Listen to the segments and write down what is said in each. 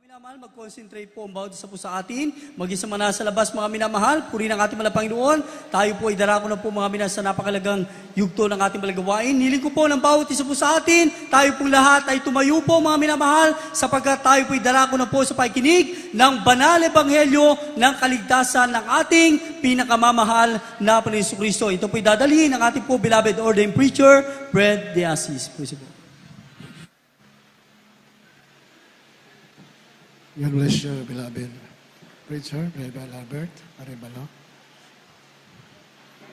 Minamahal, mag-concentrate po ang bawat isa po sa atin. Mag-isa man nasa labas, mga minamahal, purihin ang ating mga Panginoon. Tayo po ay darako na po mga minasa napakalagang yugto ng ating malagawain. Hiling ko po ng bawat isa po sa atin. Tayo po lahat ay tumayo po mga minamahal sapagkat tayo po ay darako na po sa pakikinig ng banal ebanghelyo ng kaligtasan ng ating pinakamamahal na Panginoon Kristo. Ito po ay dadalhin ng ating po beloved ordained preacher, Fred De Assis. Praise the Lord. God bless you, beloved preacher, Brother Albert Arevalo.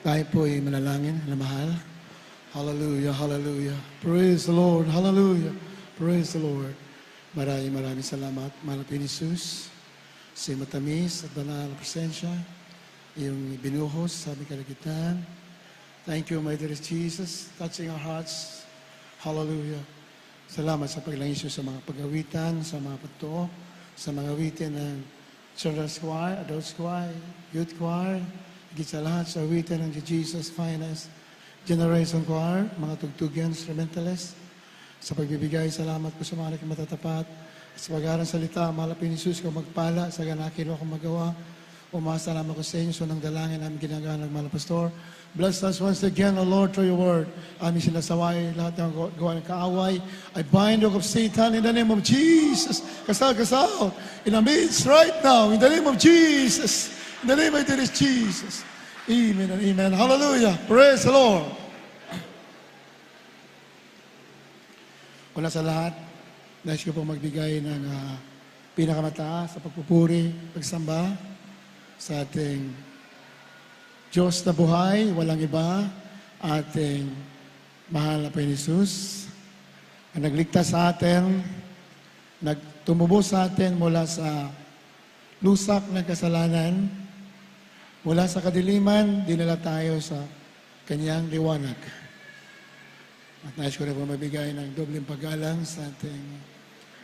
Tayo po ay manalangin na mahal. Hallelujah, hallelujah. Praise the Lord, hallelujah. Praise the Lord. Maraming salamat, mahal na Jesus, sa matamis at banal na presensya, yung binuhos sa aming kalagitnaan. Thank you, my dearest Jesus, touching our hearts. Hallelujah. Salamat sa paglangis sa mga pag-awitan, sa mga pagtuo, sa mga awitin ng Children's Choir, Adults Choir, Youth Choir, higit sa lahat sa awitin ng Jesus Finest, Generation Choir, mga tugtugan, instrumentalists, sa pagbibigay, salamat po sa mga aking matatapat, sa pag-aaral salita, malapin ni Jesus ko magpala, sa ganakilo akong magawa, umasa naman ko sa inyo, so nang dalangin namin ginagawa ng mga pastor. Bless us once again, O Lord, through your word. Aming sinasaway, lahat ng gawa ng kaaway. I bind the yoke of Satan in the name of Jesus. Kasal. In the midst right now, in the name of Jesus. In the name of Jesus. Amen and amen. Hallelujah. Praise the Lord. Una sa lahat, nais ko po magbigay ng pinakamataas sa pagpupuri, pagsamba sa ating Diyos na buhay, walang iba, ating mahal na Panginoon Jesus, ang nagligtas sa atin, nagtumubo sa atin mula sa lusak ng kasalanan, mula sa kadiliman, dinala tayo sa kanyang liwanag. At nais ko na po mabigay ng dobleng paggalang sa ating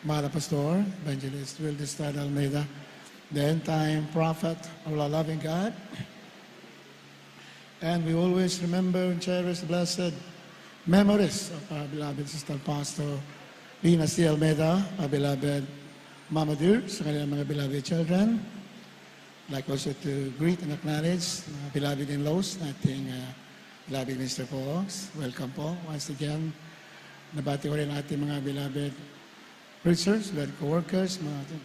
mahal na pastor, Evangelist Will Estrada Almeida, the end-time prophet of our loving God. And we always remember and cherish the blessed memories of our beloved Sister Pastor Lina C. Almeida, our beloved Mama Dear, sa kanilang mga beloved children. I'd like also to greet and acknowledge mga beloved in-laws nating beloved Mr. Fox. Welcome po once again. Nabati ko rin ating mga beloved preachers, beloved co-workers, mga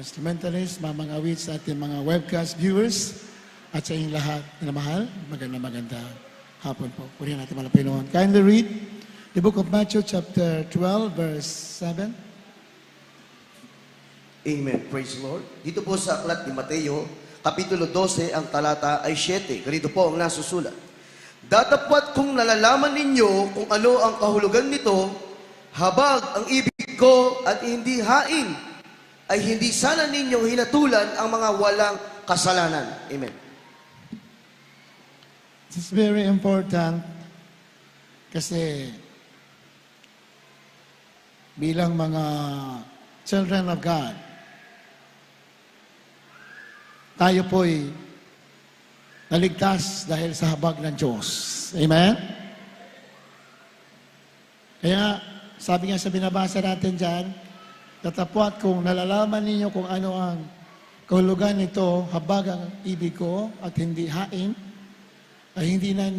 instrumentalists, mga awit sa ating mga webcast viewers. At sa inyong lahat na mahal, maganda hapon po. Purihan natin mga Panginoon. Kindly read the book of Matthew chapter 12 verse 7. Amen. Praise the Lord. Dito po sa aklat ni Mateo, Kapitulo 12, ang talata ay 7. Ganito po ang nasusulat. Datapwat kung nalalaman ninyo kung ano ang kahulugan nito, habag ang ibig ko at hindi hain, ay hindi sana ninyong hinatulan ang mga walang kasalanan. Amen. It's very important kasi bilang mga children of God, tayo po'y naligtas dahil sa habag ng Diyos. Amen? Kaya, sabi nga sa binabasa natin dyan, tatapwat kung nalalaman ninyo kung ano ang kahulugan nito, habag ang ibig ko at hindi hain, ay hindi na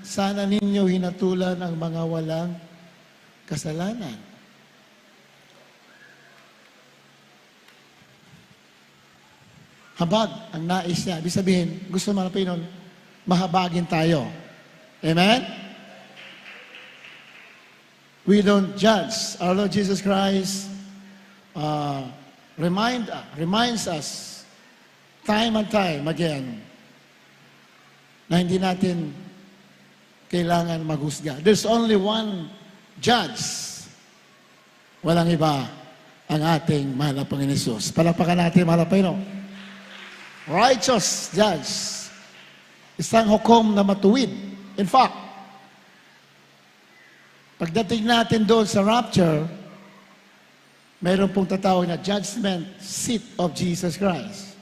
sana ninyo hinatulan ang mga walang kasalanan. Habag ang nais niya. Ibig sabihin, gusto mga Panginoon, mahabagin tayo. Amen? We don't judge. Our Lord Jesus Christ reminds us time and time again na hindi natin kailangan maghusga. There's only one judge. Walang iba ang ating mahal na Panginoon Jesus. Palakpakan natin, mahal na Panginoon. Righteous judge. Isang hukom na matuwid. In fact, pagdating natin doon sa rapture, mayroon pong tatawag na judgment seat of Jesus Christ.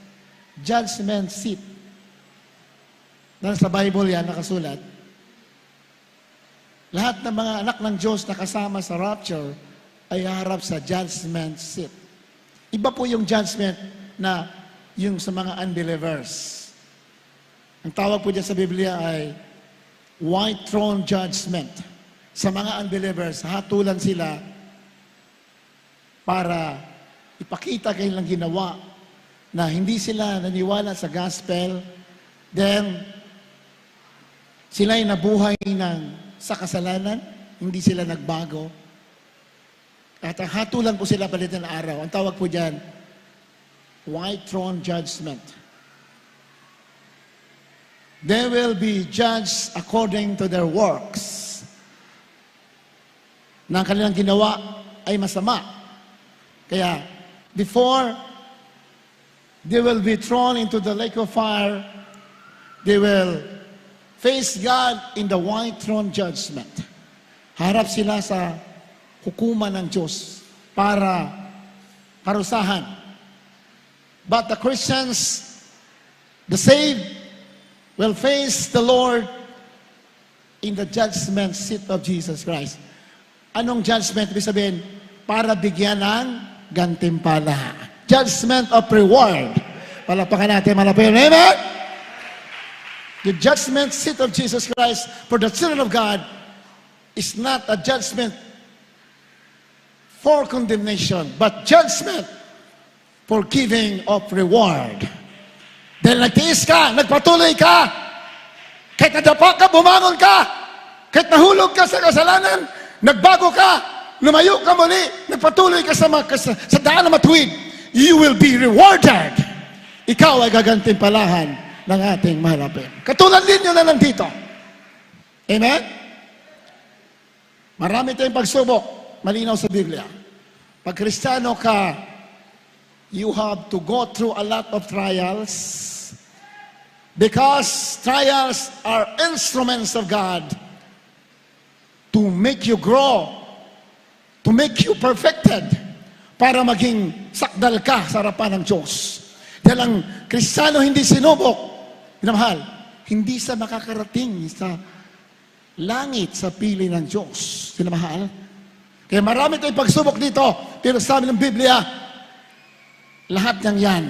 Judgment seat. Sa Bible yan, nakasulat. Lahat ng mga anak ng Diyos na kasama sa rapture ay haharap sa judgment seat. Iba po yung judgment na yung sa mga unbelievers. Ang tawag po dyan sa Biblia ay white throne judgment. Sa mga unbelievers, hatulan sila para ipakita kanilang ginawa na hindi sila naniwala sa gospel, then sila ay nabuhay sa kasalanan, hindi sila nagbago. At hatulan po sila palit ng araw. Ang tawag po dyan, white throne judgment. They will be judged according to their works. Na ang kanilang ginawa ay masama. Kaya, before they will be thrown into the lake of fire, they will face God in the white throne judgment. Harap sila sa hukuman ng Diyos para parusahan. But the Christians, the saved, will face the Lord in the judgment seat of Jesus Christ. Anong judgment? Ibig sabihin, para bigyan ng gantimpala. Judgment of reward. Palapakan natin, malapit. Amen? The judgment seat of Jesus Christ for the children of God is not a judgment for condemnation, but judgment for giving of reward. Dahil nagtiis ka, nagpatuloy ka, kahit nadapa ka, bumangon ka, kahit nahulog ka sa kasalanan, nagbago ka, lumayo ka muli, nagpatuloy ka sa daan na matuwid, you will be rewarded. Ikaw ay gagantimpalahan ng ating mahalapin. Katulad din yun na nandito. Amen? Marami tayong pagsubok. Malinaw sa Biblia. Pag Kristiyano ka, you have to go through a lot of trials because trials are instruments of God to make you grow, to make you perfected, para maging sakdal ka sa harapan ng Diyos. Dahil ang Kristiyano hindi sinubok, minamahal, hindi sa makakarating sa langit sa pili ng Diyos. Sinamahal? Kaya marami tayong pagsubok dito, pero sabi ng Biblia, lahat ng yan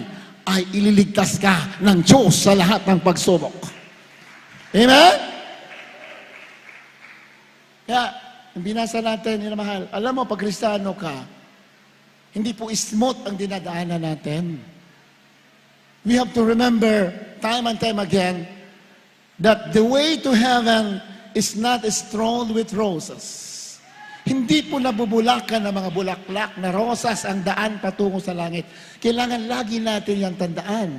ay ililigtas ka ng Diyos sa lahat ng pagsubok. Amen? Kaya, ang binasa natin, minamahal, alam mo, pag Kristiyano ka, hindi po smooth ang dinadaanan natin. We have to remember, time and time again, that the way to heaven is not strewn with roses. Hindi po nabubulakan ng mga bulaklak na rosas ang daan patungo sa langit. Kailangan lagi natin yung tandaan.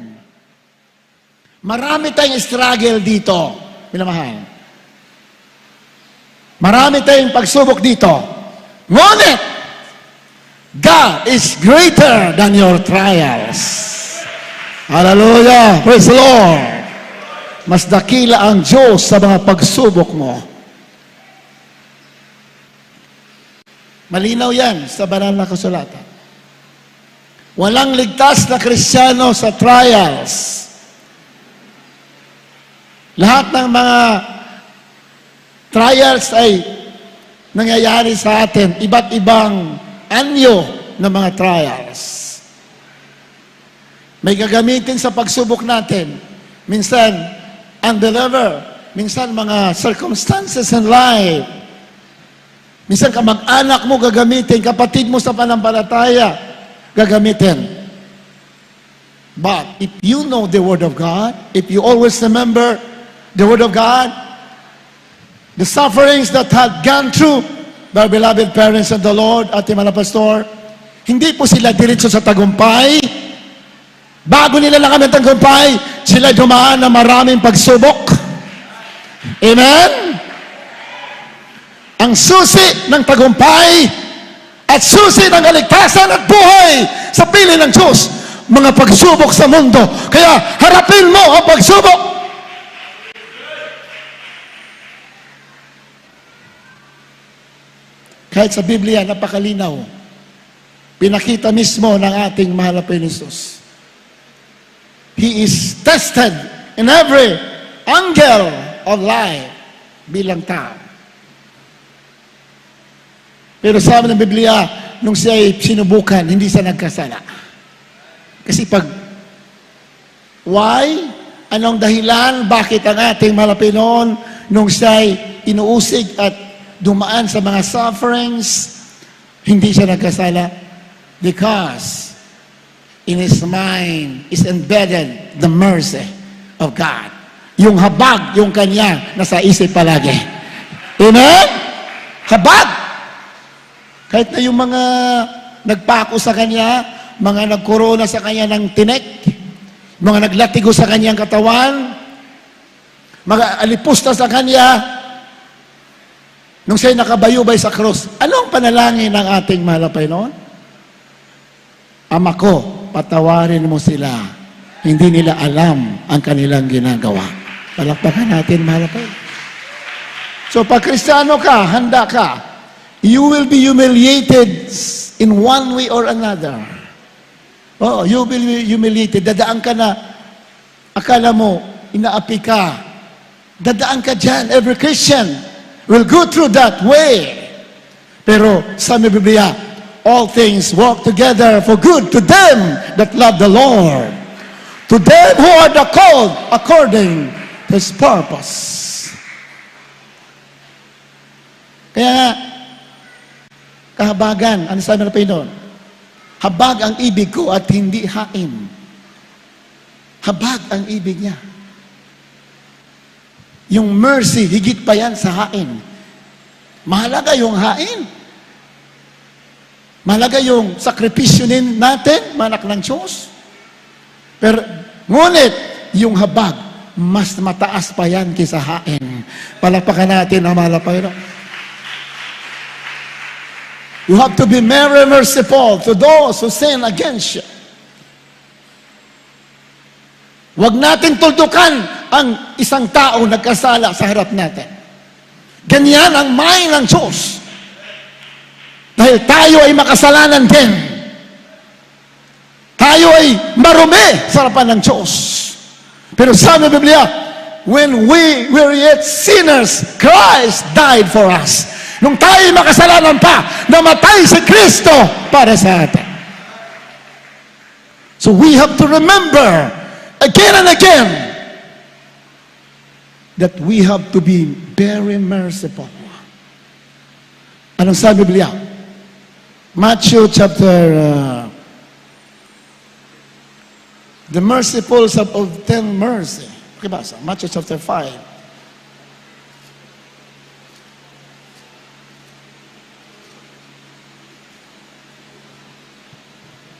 Marami tayong struggle dito, minamahal. Marami tayong pagsubok dito. Ngunit, God is greater than your trials. Hallelujah! Praise the Lord! Mas dakila ang Diyos sa mga pagsubok mo. Malinaw yan sa banal na kasulatan. Walang ligtas na Kristiyano sa trials. Lahat ng mga trials ay nangyayari sa atin. Iba't ibang anyo ng mga trials. May gagamitin sa pagsubok natin. Minsan, unbeliever. Minsan, mga circumstances in life. Minsan kamag-anak mo gagamitin, kapatid mo sa panampalataya gagamitin. But if you know the Word of God, if you always remember the Word of God, the sufferings that had gone through our beloved parents of the Lord, ating mga pastor, hindi po sila diretso sa tagumpay. Bago nila nakamit ang tagumpay, sila dumaan na maraming pagsubok. Amen? Ang susi ng tagumpay at susi ng kaligtasan at buhay sa piling ng Diyos, mga pagsubok sa mundo. Kaya harapin mo ang pagsubok. Kahit sa Biblia, napakalinaw. Pinakita mismo ng ating mahal na Jesus. He is tested in every angle of life bilang tao. Pero sabi ng Biblia, nung siya ay sinubukan, hindi siya nagkasala. Kasi why? Anong dahilan? Bakit ang ating mahal na Panginoon nung siya'y inuusig at dumaan sa mga sufferings, hindi siya nagkasala? Because in his mind is embedded the mercy of God. Yung habag, yung kanya, nasa isip palagi. Amen? Habag! Kahit na yung mga nagpako sa kanya, mga nagkorona sa kanya ng tinik, mga naglatigo sa kanyang katawan, mga alipusta sa kanya, nung siya'y nakabayubay sa krus, ano ang panalangin ng ating mahal na Panginoon? Ama ko, patawarin mo sila. Hindi nila alam ang kanilang ginagawa. Palakpakan natin, mahal na Panginoon. So, pag Kristiyano ka, handa ka, you will be humiliated in one way or another. Oh, you will be humiliated. Dadaan ka na, akala mo, inaapi ka. Dadaan ka dyan. Every Christian will go through that way. Pero, sa Biblia, all things work together for good to them that love the Lord. To them who are the called according to His purpose. Kaya nga, kahabagan, ano sabi ng Panginoon? Habag ang ibig ko at hindi hain. Habag ang ibig niya. Yung mercy, higit pa yan sa hain. Mahalaga yung hain. Mahalaga yung sakripisyo natin, manak ng Diyos. Pero, ngunit, yung habag, mas mataas pa yan kaysa hain. Palakpakan natin ang mahal na Panginoon. You have to be very merciful to those who sin against you. Huwag natin tuldukan ang isang tao nagkasala sa harap natin. Ganyan ang mind ng Diyos. Dahil tayo ay makasalanan din. Tayo ay marumi sa harapan ng Diyos. Pero sabi ng Biblia, when we were yet sinners, Christ died for us. Nung tayo makasalanan pa, namatay si Kristo para sa atin. So we have to remember again and again that we have to be very merciful. Anong sabi Biblia? Matthew chapter the merciful of 10 mercy. Pakibasa, Matthew chapter 5.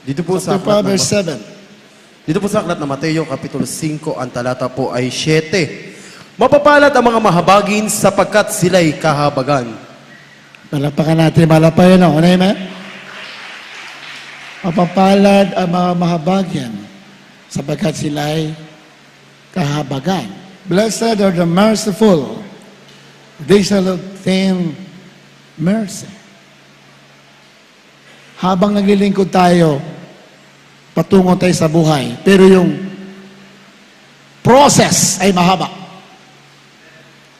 Dito po sa Chapter 5, aklat verse 7. Dito po sa aklat ng Mateo, Kapitulo 5, ang talata po ay 7. Mapapalad ang mga mahabagin sapagkat sila'y kahabagan. Palapakan natin, malapayan o. Ano yun, man? Mapapalad ang mga mahabagyan sapagkat sila'y kahabagan. Blessed are the merciful. They shall obtain mercy. Habang naglilingkod tayo, patungo tayo sa buhay. Pero yung process ay mahaba.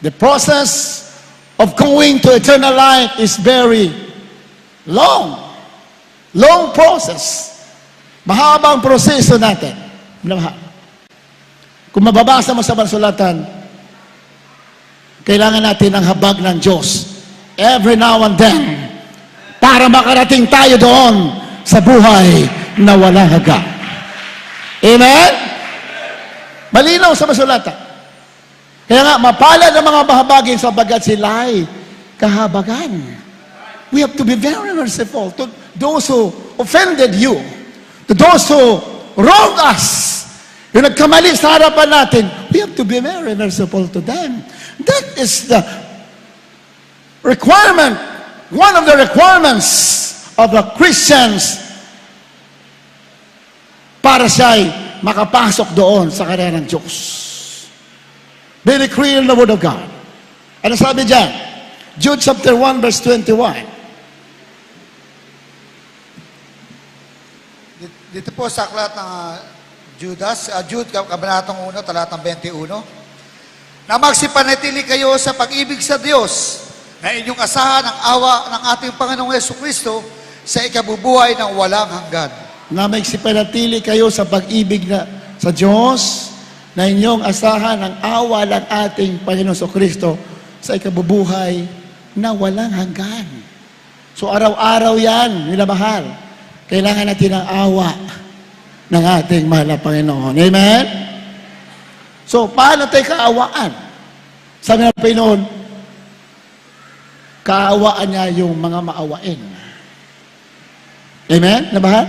The process of going to eternal life is very long. Long process. Mahaba ang proseso natin. Kung mababasa mo sa bansulatan, kailangan natin ang habag ng Diyos. Every now and then, para makarating tayo doon sa buhay na walang hanggan. Amen? Malinaw sa masulatan. Kaya nga, mapalad ang mga mahabagin sapagkat sila'y kahabagan. We have to be very merciful to those who offended you, to those who wronged us. Yung nagkamali sa harapan natin, we have to be very merciful to them. That is the requirement, one of the requirements of the Christians para siya'y makapasok doon sa karera ng Diyos. Very clear in the Word of God. Ano sabi dyan? Jude chapter 1 verse 21. Dito po sa aklat ng Jude, kabanatang 1, talatang 21, na magsipanatili kayo sa pag-ibig sa Diyos, na inyong asahan ang awa ng ating Panginoong Yesu Kristo sa ikabubuhay ng walang hanggan. na magsipanatili kayo sa pag-ibig na sa Diyos, na inyong asahan ang awa ng ating Panginoon Kristo sa ikabubuhay na walang hanggan. So araw-araw yan, minamahal. Kailangan natin ang awa ng ating mahal na Panginoon. Amen? So, paano tayo kaawaan? Sabi ng Panginoon, kaawaan niya yung mga maawain. Amen? Nabahal?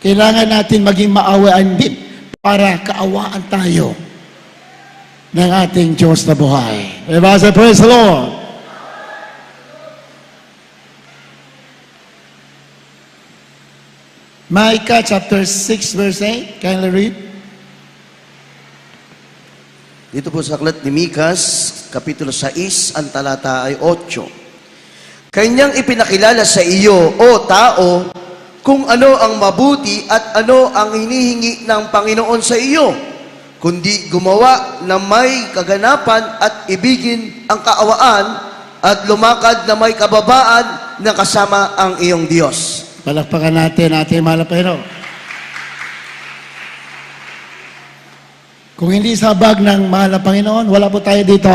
Kailangan natin maging maawaan din para kaawaan tayo ng ating Diyos na buhay. Diba? So, praise the Lord. Micah chapter 6 verse 8. Kindly read. Dito po sa aklat ni Mikas, Kapitulo 6, ang talata ay 8. Kanyang ipinakilala sa iyo, o tao, kung ano ang mabuti at ano ang hinihingi ng Panginoon sa iyo, kundi gumawa na may kaganapan at ibigin ang kaawaan at lumakad na may kababaan na kasama ang iyong Diyos. Palakpakan natin ating mahal na Panginoon. Kung hindi sabag ng mahal na Panginoon, wala po tayo dito.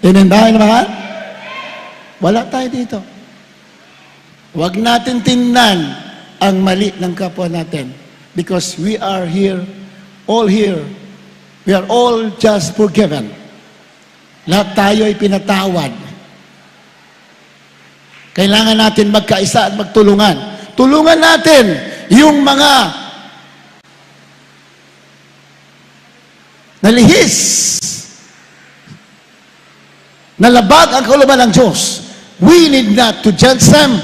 Amen ba, mahal? Wala tayo dito. Huwag natin tingnan ang mali ng kapwa natin. Because we are here, all here. We are all just forgiven. Lahat tayo ay pinatawad. Kailangan natin magkaisa at magtulungan. Tulungan natin yung mga nalihis, nalabag ang kauluban ng Diyos. We need not to judge them.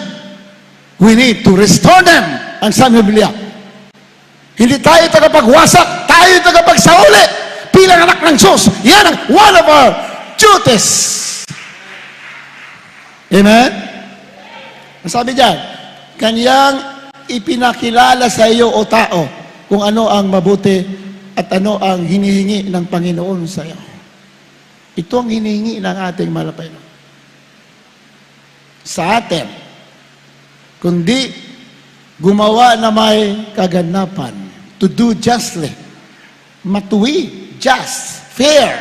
We need to restore them. Ang sabi ng Biblia. Hindi tayo tagapagwasak, tayo tagapagsauli bilang anak ng Diyos. Yan ang one of our duties. Amen? Ang sabi diyan, kanyang ipinakilala sa iyo o tao kung ano ang mabuti at ano ang hinihingi ng Panginoon sa iyo. Ito ang hinihingi ng ating mahal na Panginoon sa atin, kundi gumawa na may kaganapan, to do justly, matuwid, just, fair.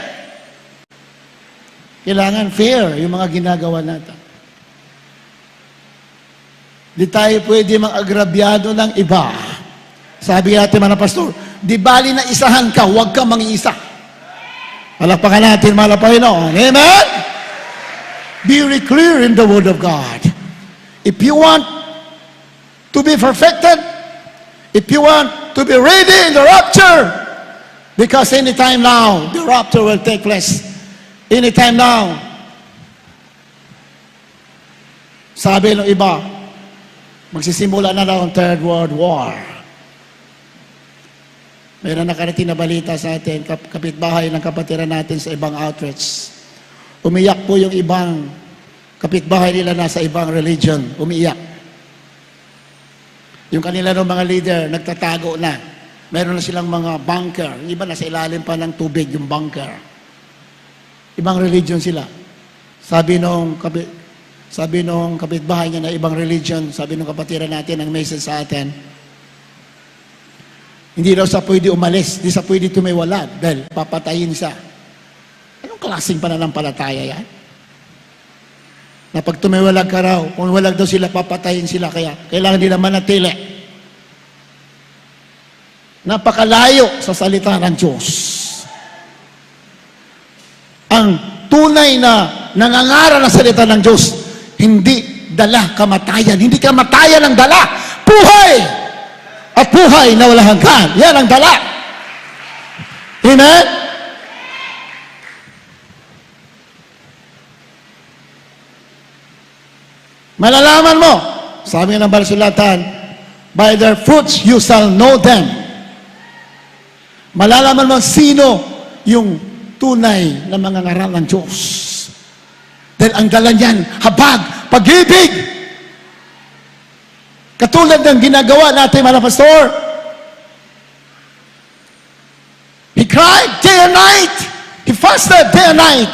Kailangan fair yung mga ginagawa natin. Di tayo pwede mang-agrabyado ng iba. Sabi natin mga pastor, di bali na isahan ka, huwag ka mangiisa. Palakpakan natin mga Panginoon. Amen? Be very clear in the Word of God. If you want to be perfected, if you want to be ready in the rapture, because anytime now, the rapture will take place. Anytime now. Sabi ng iba, magsisimula na daw ang Third World War. Mayroon nakarating na balita sa atin, kapitbahay ng kapatiran natin sa ibang outreach. Umiyak po yung ibang kapitbahay nila na sa ibang religion. Umiyak. Yung kanila ng mga leader, nagtatago na. Meron na silang mga bunker. Yung iba nasa ilalim pa ng tubig yung bunker. Ibang religion sila. Sabi nung kapitbahay niya na ibang religion, sabi nung kapatiran natin ang message sa atin, hindi daw sa pwede umalis, hindi sa pwede tumiwalag dahil papatayin siya. Anong klaseng pananampalataya yan? Na pag tumiwalag ka raw, kung walag daw sila, papatayin sila, kaya kailangan nila manatili. Napakalayo sa salita ng Diyos. Ang tunay na nangangaral ng salita ng Diyos, hindi dala kamatayan. Hindi kamatayan ang dala. Buhay! At buhay na walang hanggan. Yan ang dala. Amen? Malalaman mo, sabi ng Balsulatan, by their fruits you shall know them. Malalaman mo sino yung tunay na mga ngaral ng Diyos. Dahil ang dala niyan, habag, pag-ibig. Katulad ng ginagawa natin, mga pastor. He cried day and night. He fasted day and night.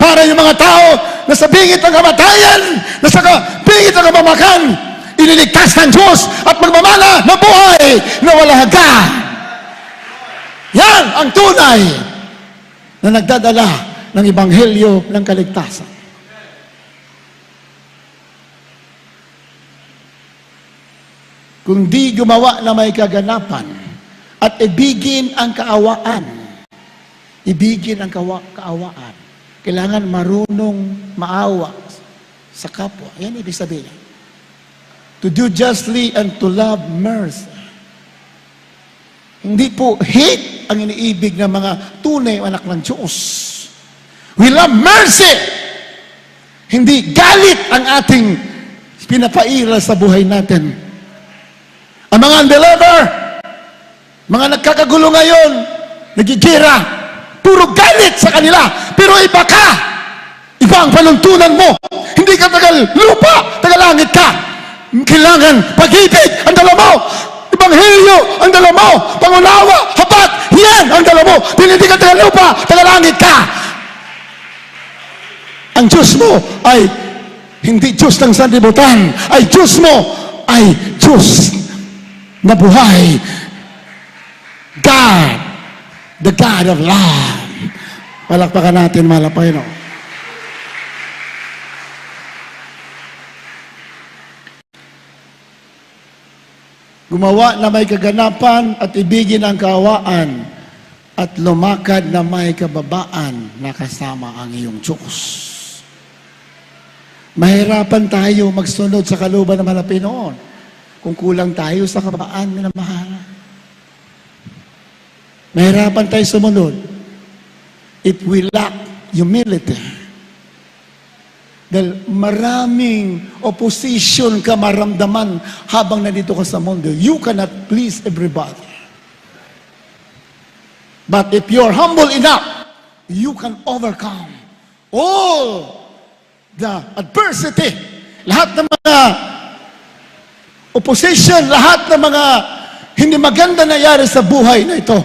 Para yung mga tao na sa bingit ng kamatayan, na sa bingit ng kamamakan, iniligtas ng Diyos at magmamana na buhay na walang hanggan. Yan ang tunay na nagdadala ng Ebanghelyo ng kaligtasan. Kung di gumawa na may kaganapan at ibigin ang kaawaan, ibigin ang kaawaan, kailangan marunong maawa sa kapwa. Yan ibig sabihin. To do justly and to love mercy. Hindi po hate ang iniibig ng mga tunay anak ng Diyos. We love mercy. Hindi galit ang ating pinapairal sa buhay natin. Ang mga unbeliever, mga nagkakagulo ngayon, nagigira, puro galit sa kanila. Pero iba ka. Iba ang panuntunan mo. Hindi ka tagal lupa, tagal langit ka. Kailangan pag-ibig ang dala mo. Ebanghelyo ang dala mo. Pangunawa, habat, yan ang dala mo. Hindi ka tagal lupa, tagal langit ka. Ang Diyos mo ay hindi Diyos ng sanlibutan. Ay Diyos mo ay Diyos na buhay. God, the God of love. Palakpakan natin, mahal na Panginoon. Gumawa na may kaganapan at ibigin ang kaawaan at lumakad na may kababaan na kasama ang iyong Diyos. Mahirapan tayo magsunod sa kalooban ng mga Pinoon kung kulang tayo sa kababaan na mahal. Mahirapan tayo sumunod if we lack humility. Dahil maraming opposition ka maramdaman habang nandito ka sa mundo. You cannot please everybody. But if you're humble enough, you can overcome all the adversity. Lahat ng mga opposition, lahat ng mga hindi maganda na nangyari sa buhay na ito,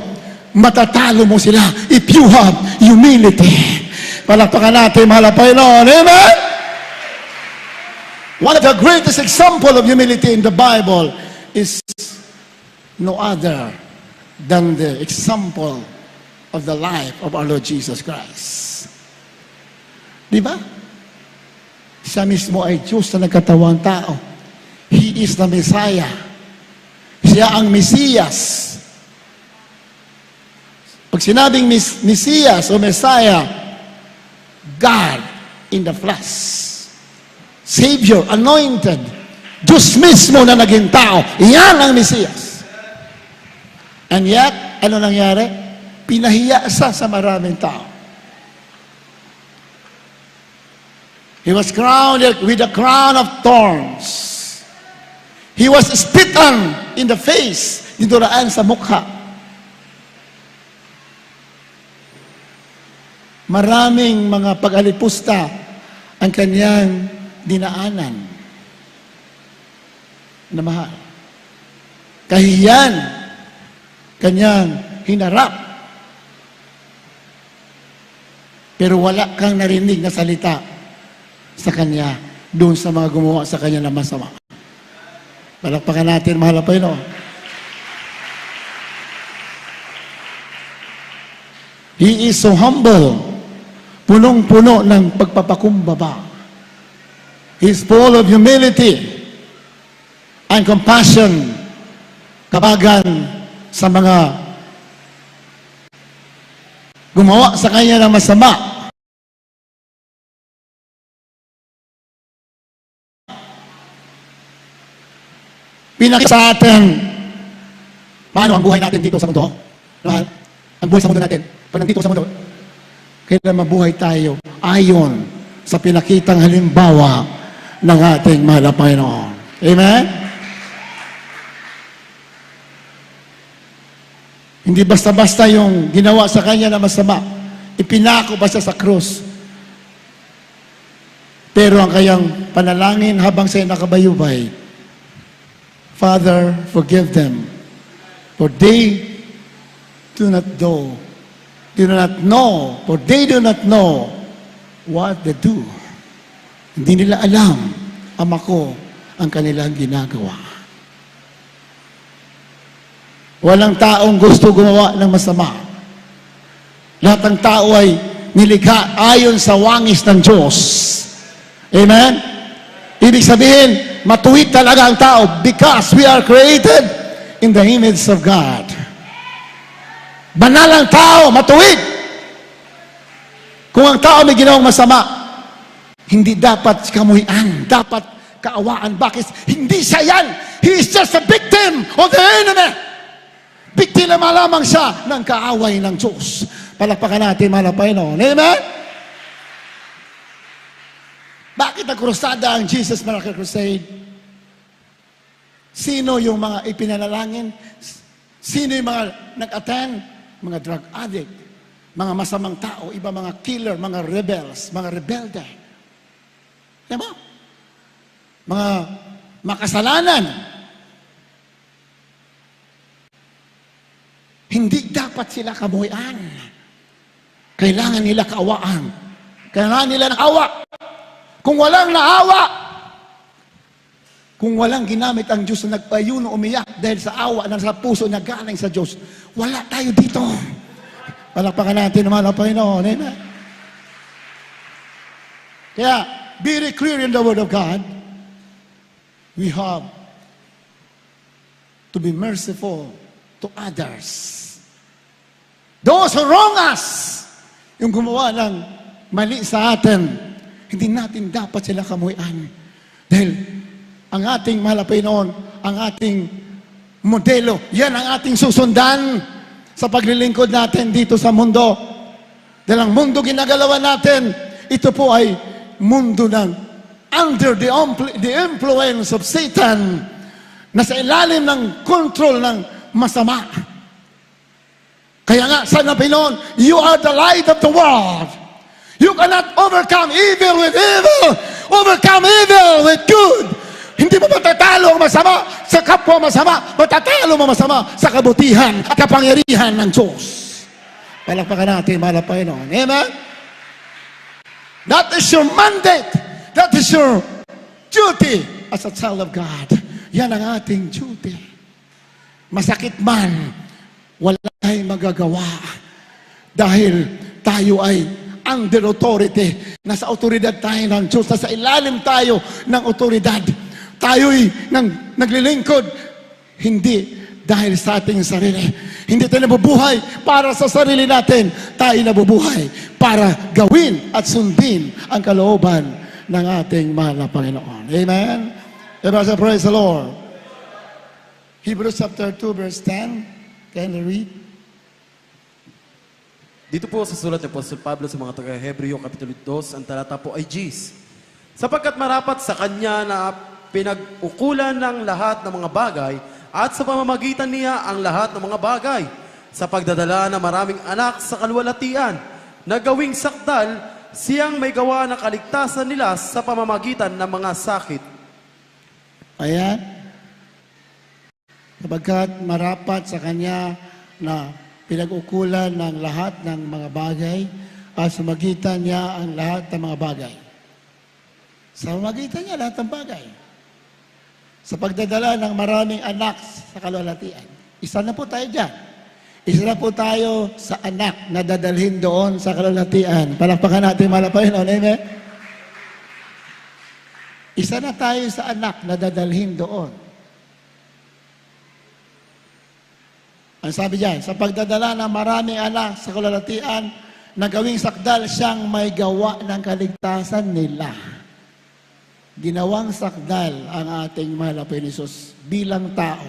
matatalo mo sila if you have humility. Palakpakan natin, mahal na Panginoon. Amen? One of the greatest example of humility in the Bible is no other than the example of the life of our Lord Jesus Christ. Di ba? Siya mismo ay Diyos na nagkatawang tao. He is the Messiah. Siya ang Mesiyas. Pag sinabing Mesiyas o Messiah, God in the flesh. Savior, anointed. Diyos mismo na naging tao. Iyan ang Mesiyas. And yet, ano nangyari? Pinahiya sa maraming tao. He was crowned with a crown of thorns. He was spit on in the face. Dinuraan sa mukha. Maraming mga pag-alipusta ang kanyang dinaanan na mahal. Kahiyan, kanyang hinarap. Pero wala kang narinig na salita sa kanya doon sa mga gumawa sa kanya na masama. Palakpakan natin, mahal na Panginoon. He is so humble, punong-puno ng pagpapakumbaba. He's full of humility and compassion, kabagan sa mga gumawa sa kanya ng masama. Pinakita sa atin paano ang buhay natin dito sa mundo. Mahal, ang buhay sa mundo natin, pag nandito sa mundo, kailangan mabuhay tayo ayon sa pinakitang halimbawa ng ating mahal na Panginoon. Amen? Hindi basta-basta yung ginawa sa kanya na masama. Ipinako ba siya sa krus? Pero ang kayang panalangin habang siya nakabayubay, Father, forgive them, for they do not know, for they do not know what they do. Hindi nila alam, Ama ko, ang kanilang ginagawa. Walang taong gusto gumawa ng masama. Lahat ng tao ay nilikha ayon sa wangis ng Diyos. Amen? Ibig sabihin, matuwid talaga ang tao because we are created in the image of God. Banal ang tao, matuwid. Kung ang tao may ginawang masama, hindi dapat kamuhian, dapat kaawaan. Bakit? Hindi siya yan. He is just a victim of the enemy. Biktima lamang siya ng kaaway ng Diyos. Palakpakan natin, mahal na Panginoon. Amen? Bakit nagkrusada ang Jesus Miracle Crusade? Sino yung mga ipinanalangin? Sino yung mga nag-attend? Mga drug addict, mga masamang tao, iba mga killer, mga rebels, mga rebelde. Diba? Mga makasalanan. Hindi dapat sila kamuhian. Kailangan nila kaawaan. Kailangan nila ng awa. Kung walang naawa, kung walang ginamit ang Diyos na nagpayuno, umiyak dahil sa awa na sa puso na galing sa Diyos, wala tayo dito. Palakpakan natin naman ang Panginoon. Amen? Kaya, very clear in the Word of God, we have to be merciful to others. Those who wrong us, yung gumawa ng mali sa atin, hindi natin dapat sila kamuhian. Dahil ang ating mahal na Panginoon, ang ating modelo, yan ang ating susundan sa paglilingkod natin dito sa mundo. Dahil ang mundo ginagalawan natin, ito po ay mundo ng under the influence of Satan, nasa ilalim ng control ng masama. Kaya nga, sana Panginoon, you are the light of the world. You cannot overcome evil with evil. Overcome evil with good. Hindi mo matatalo ang masama sa kapwa masama. Matatalo mo masama sa kabutihan at kapangyarihan ng Diyos. Palakpakan natin, mahal na Panginoon. Amen? That is your mandate. That is your duty as a child of God. Yan ang ating duty. Masakit man, wala tayong magagawa. Dahil tayo ay under authority. Nasa autoridad tayo ng Diyos. Nasa ilalim tayo ng autoridad. Tayo'y naglilingkod. Hindi dahil sa ating sarili. Hindi tayo nabubuhay para sa sarili natin. Tayo nabubuhay para gawin at sundin ang kalooban ng ating mahal na Panginoon. Amen? Everybody say, praise the Lord. Hebrews chapter 2 verse 10. Can you read? Dito po sa sulat ni Apostol Pablo sa mga taga-Hebreo, Kapitulo 2, ang talata po ay Gs. Sapagkat marapat sa kanya na pinag-ukulan ng lahat ng mga bagay at sa pamamagitan niya ang lahat ng mga bagay sa pagdadala ng maraming anak sa kalwalatian na gawing sakdal siyang may gawa ng kaligtasan nila sa pamamagitan ng mga sakit. Ayan. Sapagkat marapat sa kanya na pinag-ukulan ng lahat ng mga bagay at sa magitan niya ang lahat ng mga bagay. Sa magitan niya lahat ng bagay. Sa pagdadala ng maraming anak sa kalwalatian. Isa na po tayo dyan. Isa na po tayo sa anak na dadalhin doon sa kalwalatian. Palakpakan natin, mahal na Panginoon. Amen? Isa na tayo sa anak na dadalhin doon. Ang sabi diyan, sa pagdadala ng maraming anak sa kalwalatian, na gawing sakdal siyang may gawa ng kaligtasan nila. Ginawang sakdal ang ating mahal na Panginoon Hesus bilang tao.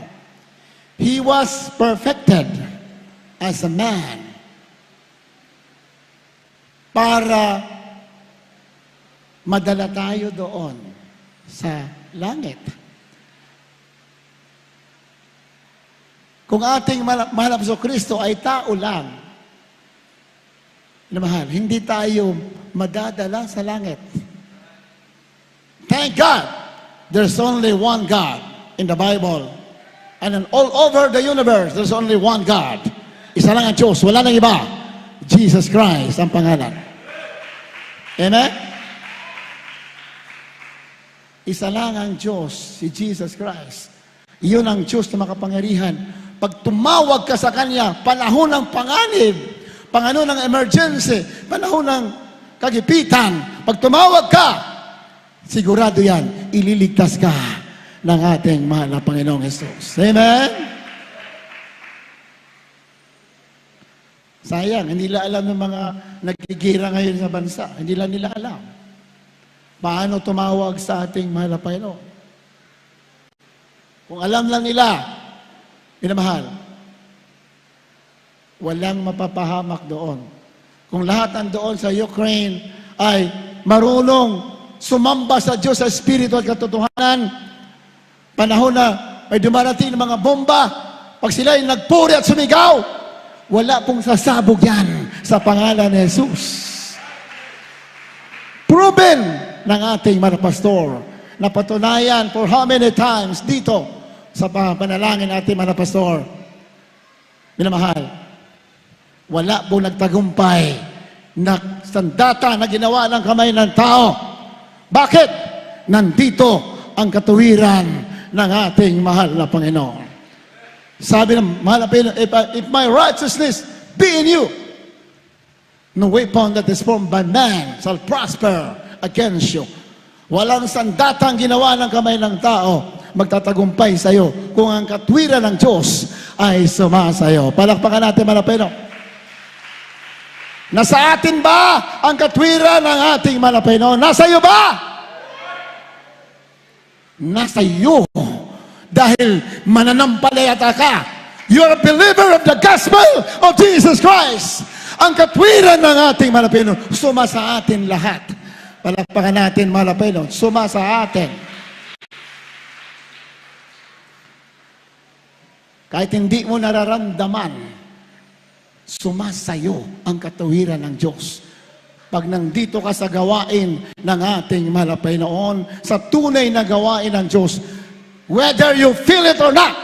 He was perfected as a man para madala tayo doon sa langit. Kung ating mahal na Kristo ay tao lang, na mahal, hindi tayo madadala sa langit. Thank God, there's only one God in the Bible. And all over the universe, there's only one God. Isa lang ang Diyos, wala nang iba. Jesus Christ ang pangalan. Amen? Isa lang ang Diyos, si Jesus Christ. Iyon ang Diyos na makapangyarihan. Pag tumawag ka sa Kanya, panahon ng panganib, panahon ng emergency, panahon ng kagipitan, pag tumawag ka, sigurado yan, ililigtas ka ng ating mahal na Panginoong Jesus. Amen? Sayang, hindi nila alam ng mga nagkigira ngayon sa bansa. Hindi lang nila alam. Paano tumawag sa ating mahal na Panginoon? Kung alam lang nila, minamahal, walang mapapahamak doon. Kung lahat nandoon sa Ukraine ay marunong sumamba sa Diyos sa Espiritu at katotohanan, panahon na may dumarating ng mga bomba, pag sila ay nagpuri at sumigaw, wala pong sasabog yan sa pangalan ni Jesus. Proven ng ating mga pastor, napatunayan for how many times dito sa panalangin natin mga pastor. Minamahal, wala pong nagtagumpay na sandata na ginawa ng kamay ng tao. Bakit? Nandito ang katuwiran ng ating mahal na Panginoon. Sabi ng mahal na Panginoon, if my righteousness be in you, no weapon that is formed by man shall prosper against you. Walang sandatang ginawa ng kamay ng tao magtatagumpay sa iyo kung ang katwiran ng Diyos ay sumasayo. Palakpakan natin mahal na Panginoon. Nasa atin ba ang katwiran ng ating mahal na Panginoon? Nasa iyo ba? Nasa iyo. Dahil mananampalataya ka. You're a believer of the gospel of Jesus Christ. Ang katwiran ng ating mahal na Panginoon, suma sa atin lahat. Palakpakan natin mahal na Panginoon, suma sa atin. Kahit hindi mo nararamdaman, sumasayo ang katuwiran ng Diyos. Pag nandito ka sa gawain ng ating mahal na Panginoon, sa tunay na gawain ng Diyos, whether you feel it or not,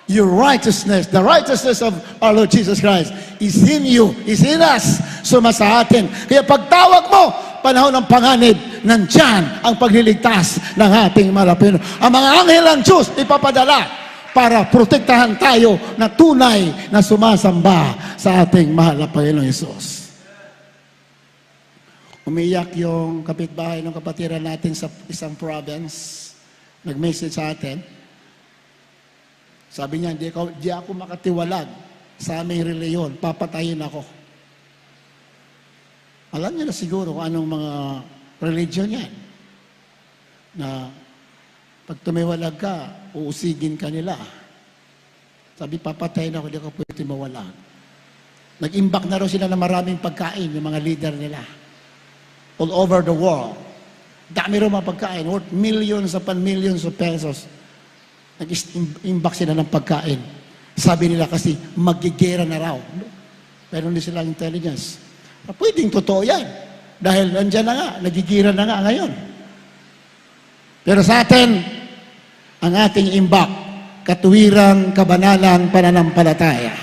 your righteousness, the righteousness of our Lord Jesus Christ, is in you, is in us, sumasa atin. Kaya pagtawag mo, panahon ng panganib, nandyan ang pagliligtas ng ating mahal na Panginoon. Ang mga anghel ng Diyos ipapadala para protektahan tayo na tunay na sumasamba sa ating mahal na Panginoong Hesus. Umiyak yung kapitbahay ng kapatiran natin sa isang province. Nag-message sa atin. Sabi niya, di ako makatiwalag sa aming reliyon. Papatayin ako. Alam niyo na siguro kung anong mga religion yan. Na pag tumiwalag ka, uusigin ka nila. Sabi, papatayin ako, di ako pwede mawala. Nag-imbak na raw sila ng maraming pagkain, yung mga leader nila. All over the world. Dami raw mga pagkain, worth millions upon millions of pesos. Nag-imbak sila ng pagkain. Sabi nila kasi, magigera na raw. Pero hindi sila intelligence. Pwedeng totoo yan. Dahil nandiyan na nga, nagigira na nga ngayon. Pero sa atin, ang ating imbak, katuwiran, kabanalan, pananampalataya.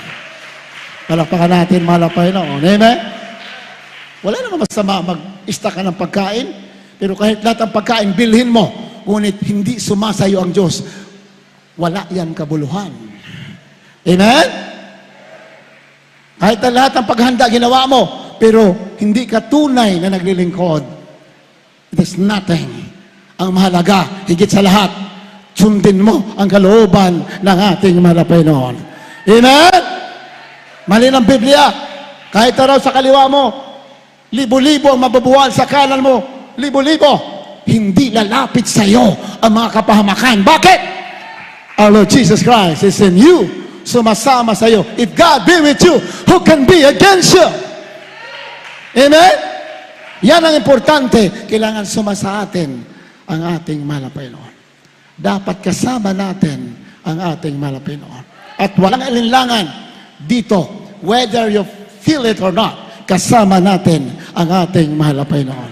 Palakpakan natin, mahal na Panginoon. Amen? Wala naman masama mag-ista ka ng pagkain, pero kahit lahat ng pagkain, bilhin mo, ngunit hindi sumasayo ang Diyos, wala yan kabuluhan. Amen? Kahit na lahat ng paghanda ginawa mo, pero hindi ka tunay na naglilingkod, it is nothing. Ang mahalaga, higit sa lahat, sundin mo ang kalooban ng ating mahal na Panginoon. Amen? Mali ng Biblia, kahit araw sa kaliwa mo, libo-libo ang mababuwal sa kanan mo, libo-libo, hindi lalapit sa iyo ang mga kapahamakan. Bakit? Our Lord Jesus Christ is in you, sumasama sa iyo. If God be with you, who can be against you? Amen? Yan ang importante, kailangan sumasa atin ang ating mahal na Panginoon. Dapat kasama natin ang ating mahal na Panginoon. At walang alinlangan dito, whether you feel it or not, kasama natin ang ating mahal na Panginoon.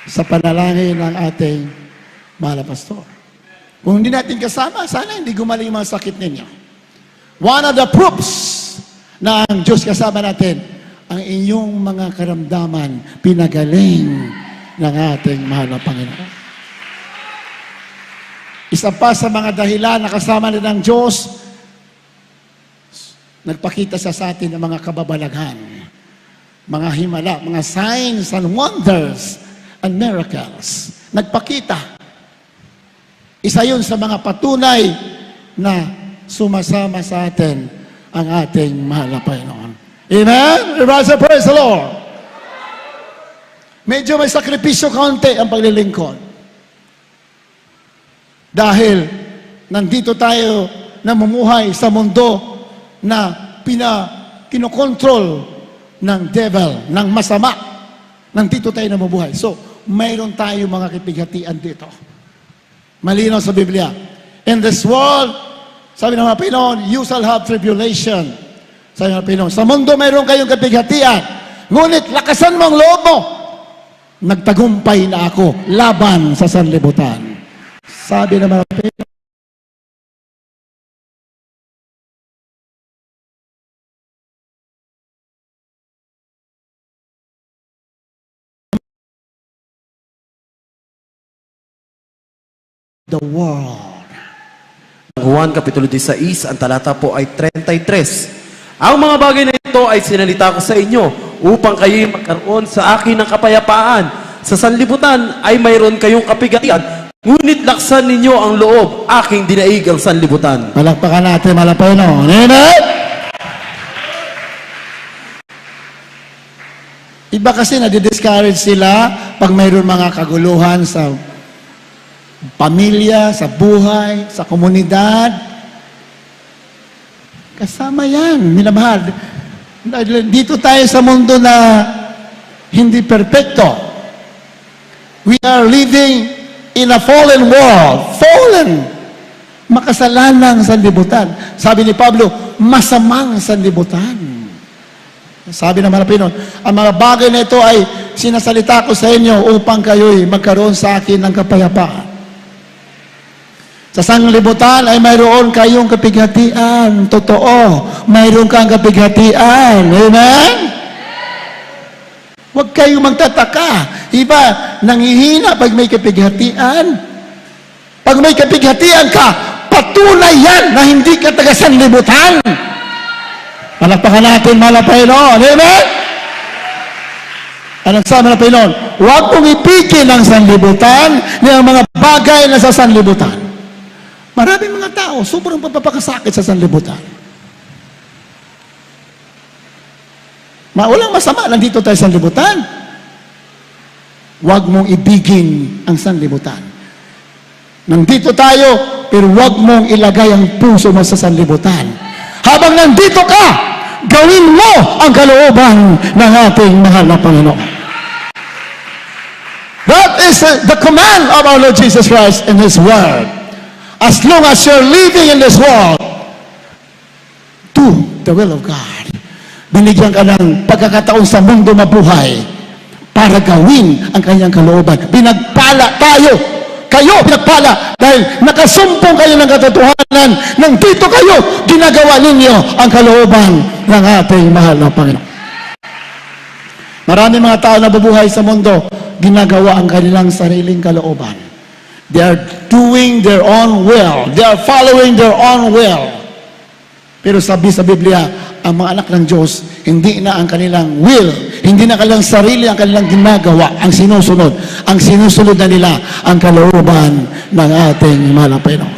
Sa panalangin ng ating mahal na pastor. Kung hindi natin kasama, sana hindi gumaling yung mga sakit ninyo. One of the proofs na ang Diyos kasama natin, ang inyong mga karamdaman pinagaling ng ating mahal na Panginoon. Isa pa sa mga dahilan na kasama na ng Diyos, nagpakita siya sa atin ng mga kababalaghan, mga himala, mga signs and wonders and miracles. Nagpakita. Isa yun sa mga patunay na sumasama sa atin ang ating mahal na Panginoon. Amen? Everybody say, praise the Lord. Medyo may sakripisyo kaunti ang paglilingkod. Dahil nandito tayo namumuhay sa mundo na kinokontrol ng devil, ng masama. Nandito tayo namumuhay. So, mayroon tayo mga kipighatian dito. Malinaw sa Biblia. In this world, sabi ng mga Pinoon, you shall have tribulation. Sabi ng mga Pinoon, sa mundo mayroon kayong kapighatian. Ngunit lakasan mo ang loob mo. Nagtagumpay na ako laban sa sanlibutan. Sabi ng mga Pinoon, the world. Juan Kapitulo 16, ang talata po ay 33. Ang mga bagay na ito ay sinalita ko sa inyo upang kayo'y magkaroon sa akin ng kapayapaan. Sa sanlibutan ay mayroon kayong kapigatian, ngunit laksan ninyo ang loob, aking dinaig ang sanlibutan. Palakpakan natin, malapay no. Amen? Iba kasi nadi-discourage sila pag mayroon mga kaguluhan sa pamilya, sa buhay, sa komunidad. Kasama yan, minamahal. Dito tayo sa mundo na hindi perpekto. We are living in a fallen world. Fallen. Makasalanang sanlibutan. Sabi ni Pablo, masamang sanlibutan. Sabi ng mga Pinoon, ang mga bagay na ito ay sinasalita ko sa inyo upang kayo'y magkaroon sa akin ng kapayapaan. Sa sanglibutan ay mayroon kayong kapighatian. Totoo, mayroon kang kapighatian. Amen? Huwag kayong magtataka. Iba, nangihina pag may kapighatian. Pag may kapighatian ka, patunay yan na hindi ka taga sanlibutan. Palakpakan natin, mahal na Panginoon. Amen? Anong sabi ng Panginoon? Huwag mong ipigil ang sanlibutan ng mga bagay na sa sanlibutan. Maraming mga tao, sobrang papapakasakit sa sanlibutan. Walang masama, nandito tayo sa sanlibutan. Huwag mong ibigin ang sanlibutan. Nandito tayo, pero huwag mong ilagay ang puso mo sa sanlibutan. Habang nandito ka, gawin mo ang kalooban ng ating mahal na Panginoon. That is the command of our Lord Jesus Christ in His Word. As long as you're living in this world, do the will of God. Binigyan ka ng pagkakataon sa mundo mabuhay para gawin ang kanyang kalooban. Pinagpala tayo. Kayo, pinagpala. Dahil nakasumpong kayo ng katotohanan. Nang dito kayo, ginagawa ninyo ang kalooban ng ating mahal na Panginoon. Marami mga tao na bubuhay sa mundo, ginagawa ang kanilang sariling kalooban. They are doing their own will. They are following their own will. Pero sabi sa Biblia, ang mga anak ng Diyos, hindi na ang kanilang will, hindi na kanilang sarili ang kanilang ginagawa, ang sinusunod. Ang sinusunod na nila ang kalooban ng ating mahal na Panginoon.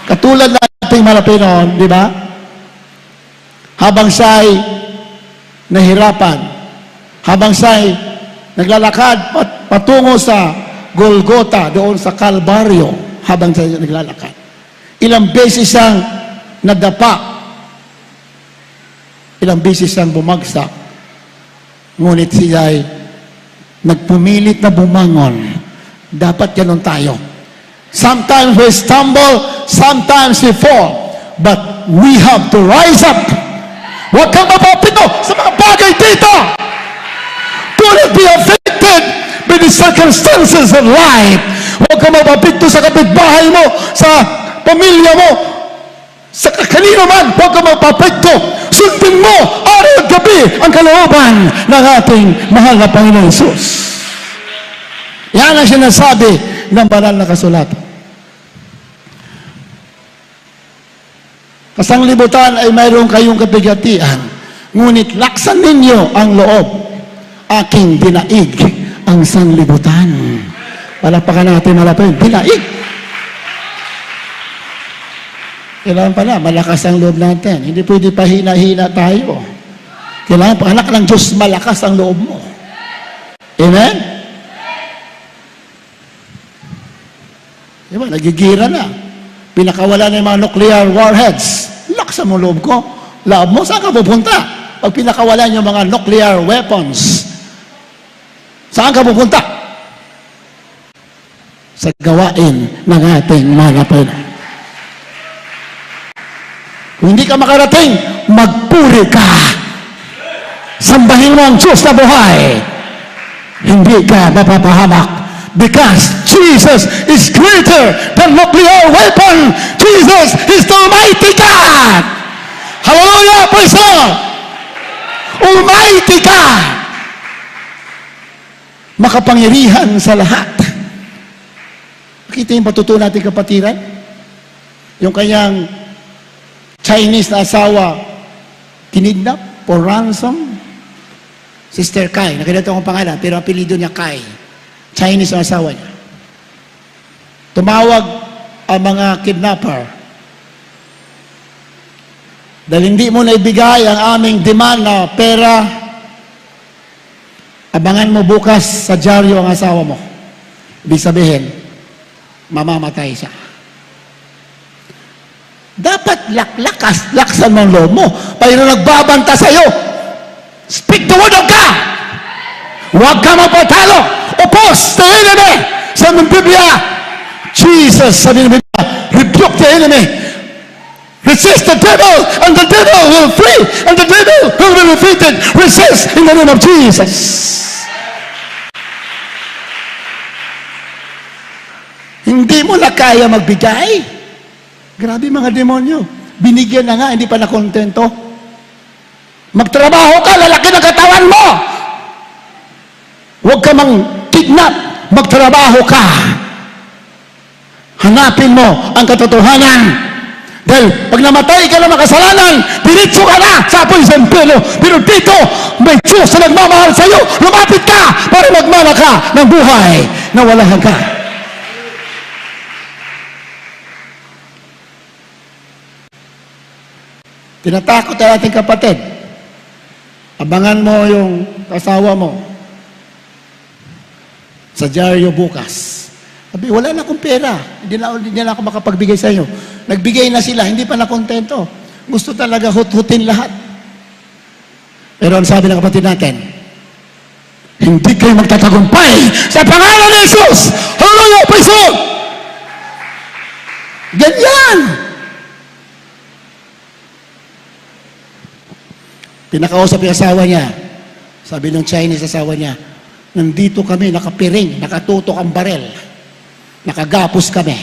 Katulad ng ating mahal na Panginoon, di ba? Habang siya'y nahirapan, habang siya'y naglalakad patungo sa Golgota, doon sa Kalbaryo, habang siya naglalakad. Ilang beses siyang nadapa. Ilang beses siyang bumagsak. Ngunit siya ay nagpumilit na bumangon. Dapat ganun tayo. Sometimes we stumble, sometimes we fall. But we have to rise up. Huwag kang mapapito sa mga bagay dito. Do not be affected by the circumstances of life. Huwag ka mapapito sa kapitbahay mo, sa pamilya mo, sa kanino man. Huwag ka mapapito. Sundin mo araw at gabi ang kalooban ng ating mahal na Panginoon Jesus. Yan ang sinasabi ng banal na kasulatan. Kasanglibutan ay mayroon kayong kabigatian, ngunit laksan ninyo ang loob. Aking dinaig ang sanlibutan. Palapakan natin malapit. Dinaig. Kailangan pala, malakas ang loob natin. Hindi pwede pahina-hina tayo. Kailangan pa, anak ng Diyos, malakas ang loob mo. Amen? Diba, nagigira na. Pinakawala na yung mga nuclear warheads. Laksan mo loob ko. Loob mo, saan ka pupunta? Pag pinakawalan yung mga nuclear weapons, saan ka pupunta? Sa gawain ng ating malapit. Kung hindi ka makarating, magpuri ka. Sambahin mo ang Diyos na buhay. Hindi ka mapapahamak. Because Jesus is greater than nuclear weapon. Jesus is the Almighty God. Hallelujah! Praise the Lord! Almighty God! Makapangyarihan sa lahat. Nakita yung patutunan natin kapatiran? Yung kanyang Chinese na asawa, kinidnap for ransom. Sister Kai, nakilala akong pangalan, pero apelido niya Kai. Chinese ang asawa niya. Tumawag ang mga kidnapper. Dahil hindi mo na ibigay ang aming demand na pera, abangan mo bukas sa dyaryo ang asawa mo. Ibig sabihin, mamamatay siya. Dapat laksan mo ang loob mo. Pero nagbabanta sa'yo. Speak the word of God. Huwag ka magpatalo. Oppose the enemy. Sa Biblia, Jesus, sabi ng Biblia, rebuke the enemy. Resist the devil, and the devil will flee, and the devil will be defeated. Resist in the name of Jesus. Hindi mo na kaya magbigay. Grabe mga demonyo. Binigyan na nga, hindi pa nakontento. Magtrabaho ka, lalaki ng katawan mo. Huwag ka mang kidnap, magtrabaho ka. Hanapin mo ang katotohanan. Dahil pag namatay ka na makasalanan, diretso ka na sa apoy sa impyerno. Pero dito, may Diyos na nagmamahal sa iyo. Lumapit ka para magmana ka ng buhay na walang hanggan. Tinatakot ang ating kapatid. Abangan mo yung kasawa mo sa dyaryo bukas. Sabi, wala na akong pera. Hindi na ako makapagbigay sa inyo. Nagbigay na sila, hindi pa nakontento. Gusto talaga hut-hutin lahat. Pero ang sabi ng kapatid natin, hindi kayo magtatagumpay sa pangalan ni Jesus. Hallelujah! Praise the Lord! Ganyan! Pinakausap yung asawa niya. Sabi ng Chinese asawa niya, nandito kami, nakapiring, nakatutok ang barel. Nakagapos kami.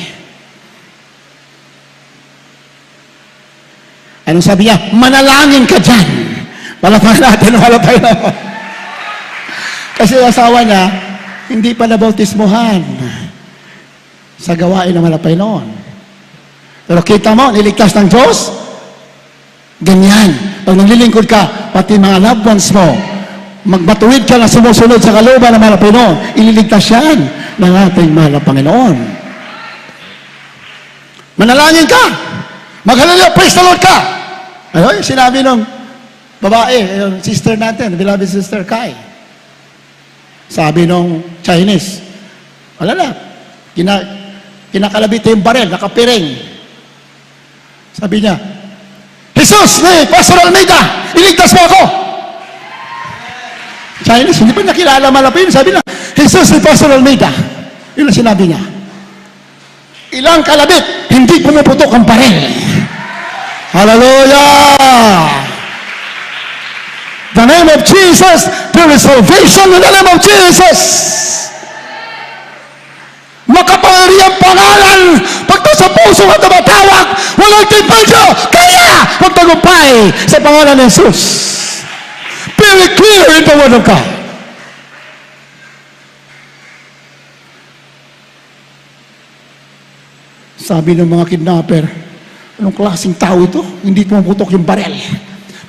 Anong sabi niya? Manalangin ka dyan. Malapay natin, malapay na. Kasi asawa niya, hindi pa nabautismuhan sa gawain na malapay noon. Pero kita mo, niligtas ng Diyos, ganyan. Pag naglilingkod ka, pati mga loved ones mo, magbatuwid ka na sumusunod sa kalooban ng mga Panginoon, ililigtas yan ng ating mahal na Panginoon. Manalangin ka. Maghalala, praise the Lord ka. Ano, sinabi nung babae, yung sister natin, beloved sister Kai. Sabi nung Chinese, alala, kinakalabit yung barel, nakapiring. Sabi niya, Jesus, ni Pastor Almeida, iligtas mo ako. Chinese, hindi pa nakilala malapin. Sabi na, Jesus ni Pastor Almeida. Yun ang sinabi niya. Ilang kalabit, hindi pumuputok ang baril. Hallelujah! The name of Jesus, there is salvation in the name of Jesus. Makapangyarihang pangalan, pagka sa puso at tumatawag, walang timpalyo, kaya magtagumpay sa pangalan ng Jesus. Very clear in the Word of God. Sabi ng mga kidnapper, Anong klaseng tao ito? Hindi pumuputok yung barel.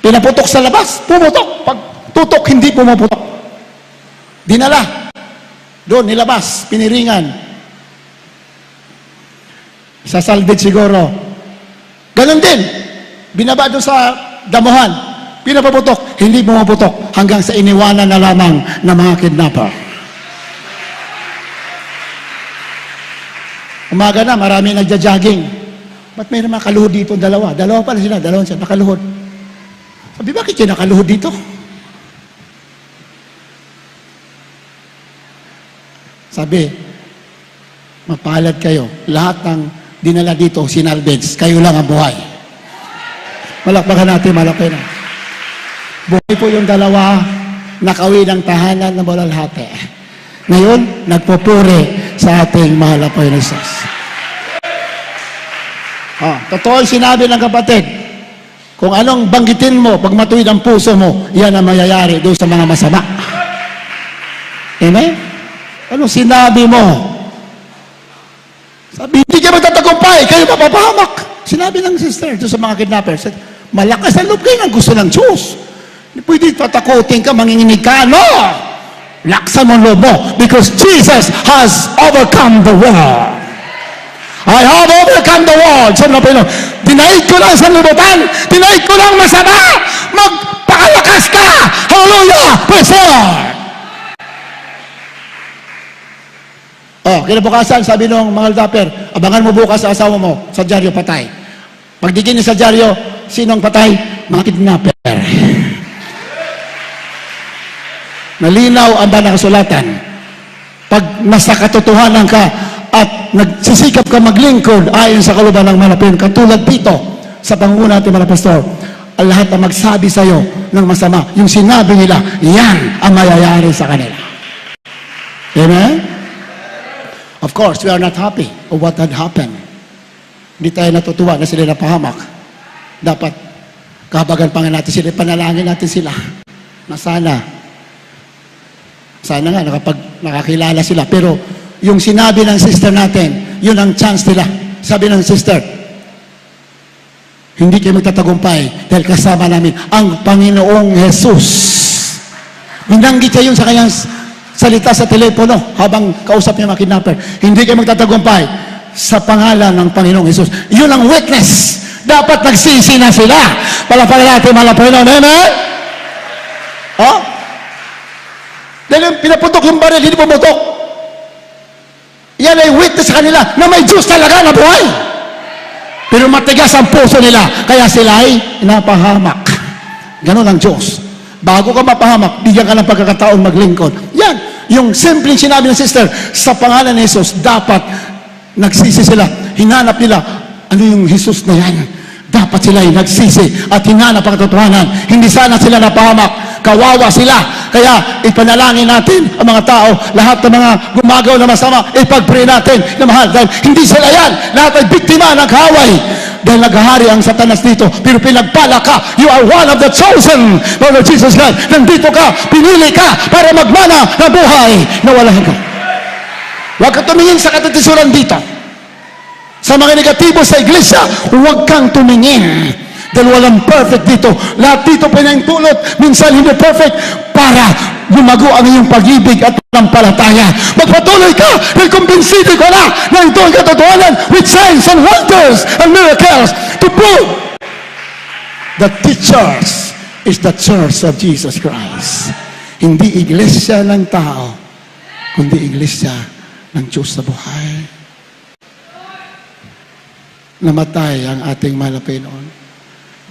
Pinaputok sa labas, pumutok. Pag tutok, hindi pumuputok. Dinala. Doon, nilabas, piniringan. Sa salvage siguro. Ganon din. Binaba doon sa damuhan. Pinapaputok, hindi pumuputok. Hanggang sa iniwanan na lamang ng mga kidnapper. Umaga na, marami nagja-jogging. Ba't may naman kaluhod dito? Dalawa. Dalawa pala sila. Dalawa siya, nakaluhod. Sabi, bakit siya nakaluhod dito? Sabi, mapalad kayo. Lahat ng dinala dito, sinalvage. Kayo lang ang buhay. Malakpakan natin, malakpakan na. Buhay po yung dalawa, nakawi ng tahanan ng Bulalhate. Ngayon, nagpupuri sa ating mahal na Panginoon Jesus. Totoo yung sinabi ng kapatid. Kung anong banggitin mo, pag matuwid ang puso mo, yan ang mayayari doon sa mga masama. Amen? Anong sinabi mo? Sabi, hindi kayo magtatagumpay, kayo mapapahamak. Sinabi ng sister doon sa mga kidnappers, malakas ang loob kayo ng gusto ng Diyos. Hindi pwede tatakutin ka, manginginig ka. No! Laksan mo ang loob mo because Jesus has overcome the world. I have overcome the world. Sabi na Panginoon, dinaig ko lang sa libutan, dinaig ko lang masama, magpakalakas ka. Hallelujah! Praise the Lord! Kinabukasan, sabi nung mga dapper, abangan mo bukas sa asawa mo, sa dyaryo patay. Pagdigin niya sa dyaryo, sinong patay? Mga kidnapper. Nalinaw ang banal na kasulatan. Pag nasa katotohanan ka at nagsisikap ka maglingkod ayon sa kalooban ng malapin, katulad dito sa pangunguna natin mga pastor, ang lahat na magsabi sa iyo ng masama, yung sinabi nila, yan ang mayayari sa kanila. Amen? Of course, we are not happy of what had happened. Hindi tayo natutuwa na sila napahamak. Dapat kahabagan pa nga natin sila, panalangin natin sila na sana nga nakakilala sila. Pero yung sinabi ng sister natin, yun ang chance nila. Sabi ng sister, hindi kayo magtatagumpay dahil kasama namin ang Panginoong Jesus. Minanggit siya yun sa kanyang salita sa telepono habang kausap niya mga kidnapper. Hindi kayo magtatagumpay sa pangalan ng Panginoong Jesus. Yun ang witness. Dapat nagsisi na sila. Palapalan natin mga Panginoon. Amen? Dahil pinaputok yung baril, hindi pumutok. Yan ay witness sa kanila na may Diyos talaga na buhay. Pero matigas ang puso nila, kaya sila ay napahamak. Ganon ang Diyos. Bago ka mapahamak, bigyan ka ng pagkakataon maglingkod. Yan, yung simpleng sinabi ng sister, sa pangalan ni Jesus, dapat nagsisi sila. Hinanap nila, ano yung Jesus na yan? Dapat sila ay nagsisi at hinanap ang katotohanan. Hindi sana sila napahamak. Kawawa sila. Kaya ipanalangin natin ang mga tao, lahat ng mga gumagaw na masama, ipag-pray natin na mahal. Dahil hindi sila yan. Lahat ay biktima ng kaway. Dahil naghahari ang Satanas dito. Pero pinagpala ka. You are one of the chosen. Lord Jesus God. Nandito ka. Pinili ka para magmana na buhay na walang ka. Huwag ka tumingin sa katitisuran dito. Sa mga negatibo sa iglesia, huwag kang tumingin. Dahil walang perfect dito. Lahat dito pinahintulot, minsan hindi perfect, para lumago ang iyong pag-ibig at palataya. Magpatuloy ka, dahil kumbinsido ko na ito ang katotohanan with signs and wonders and miracles to prove that the church is the church of Jesus Christ. Hindi iglesia ng tao, kundi iglesia ng Diyos sa buhay. Namatay ang ating mahal na Panginoon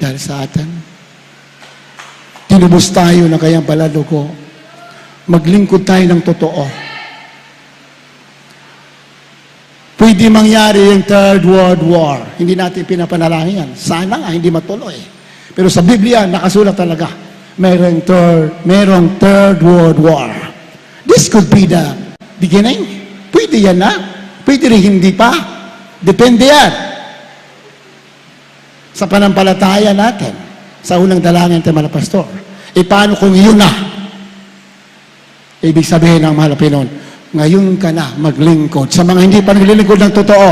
dahil sa atin. Tinubos tayo ng kanyang baladugo. Maglingkod tayo ng totoo. Pwede mangyari yung Third World War. Hindi natin pinapanalangin yan. Sana nga, hindi matuloy. Pero sa Biblia, nakasulat talaga. Merong Third World War. This could be the beginning. Pwede yan na. Pwede rin hindi pa. Depende yan. Sa panampalataya natin, sa unang dalangin tayo mga pastor, paano kung yun na? Ibig sabihin ng mahal na Panginoon, ngayon ka na maglingkod. Sa mga hindi pa naglilingkod ng totoo,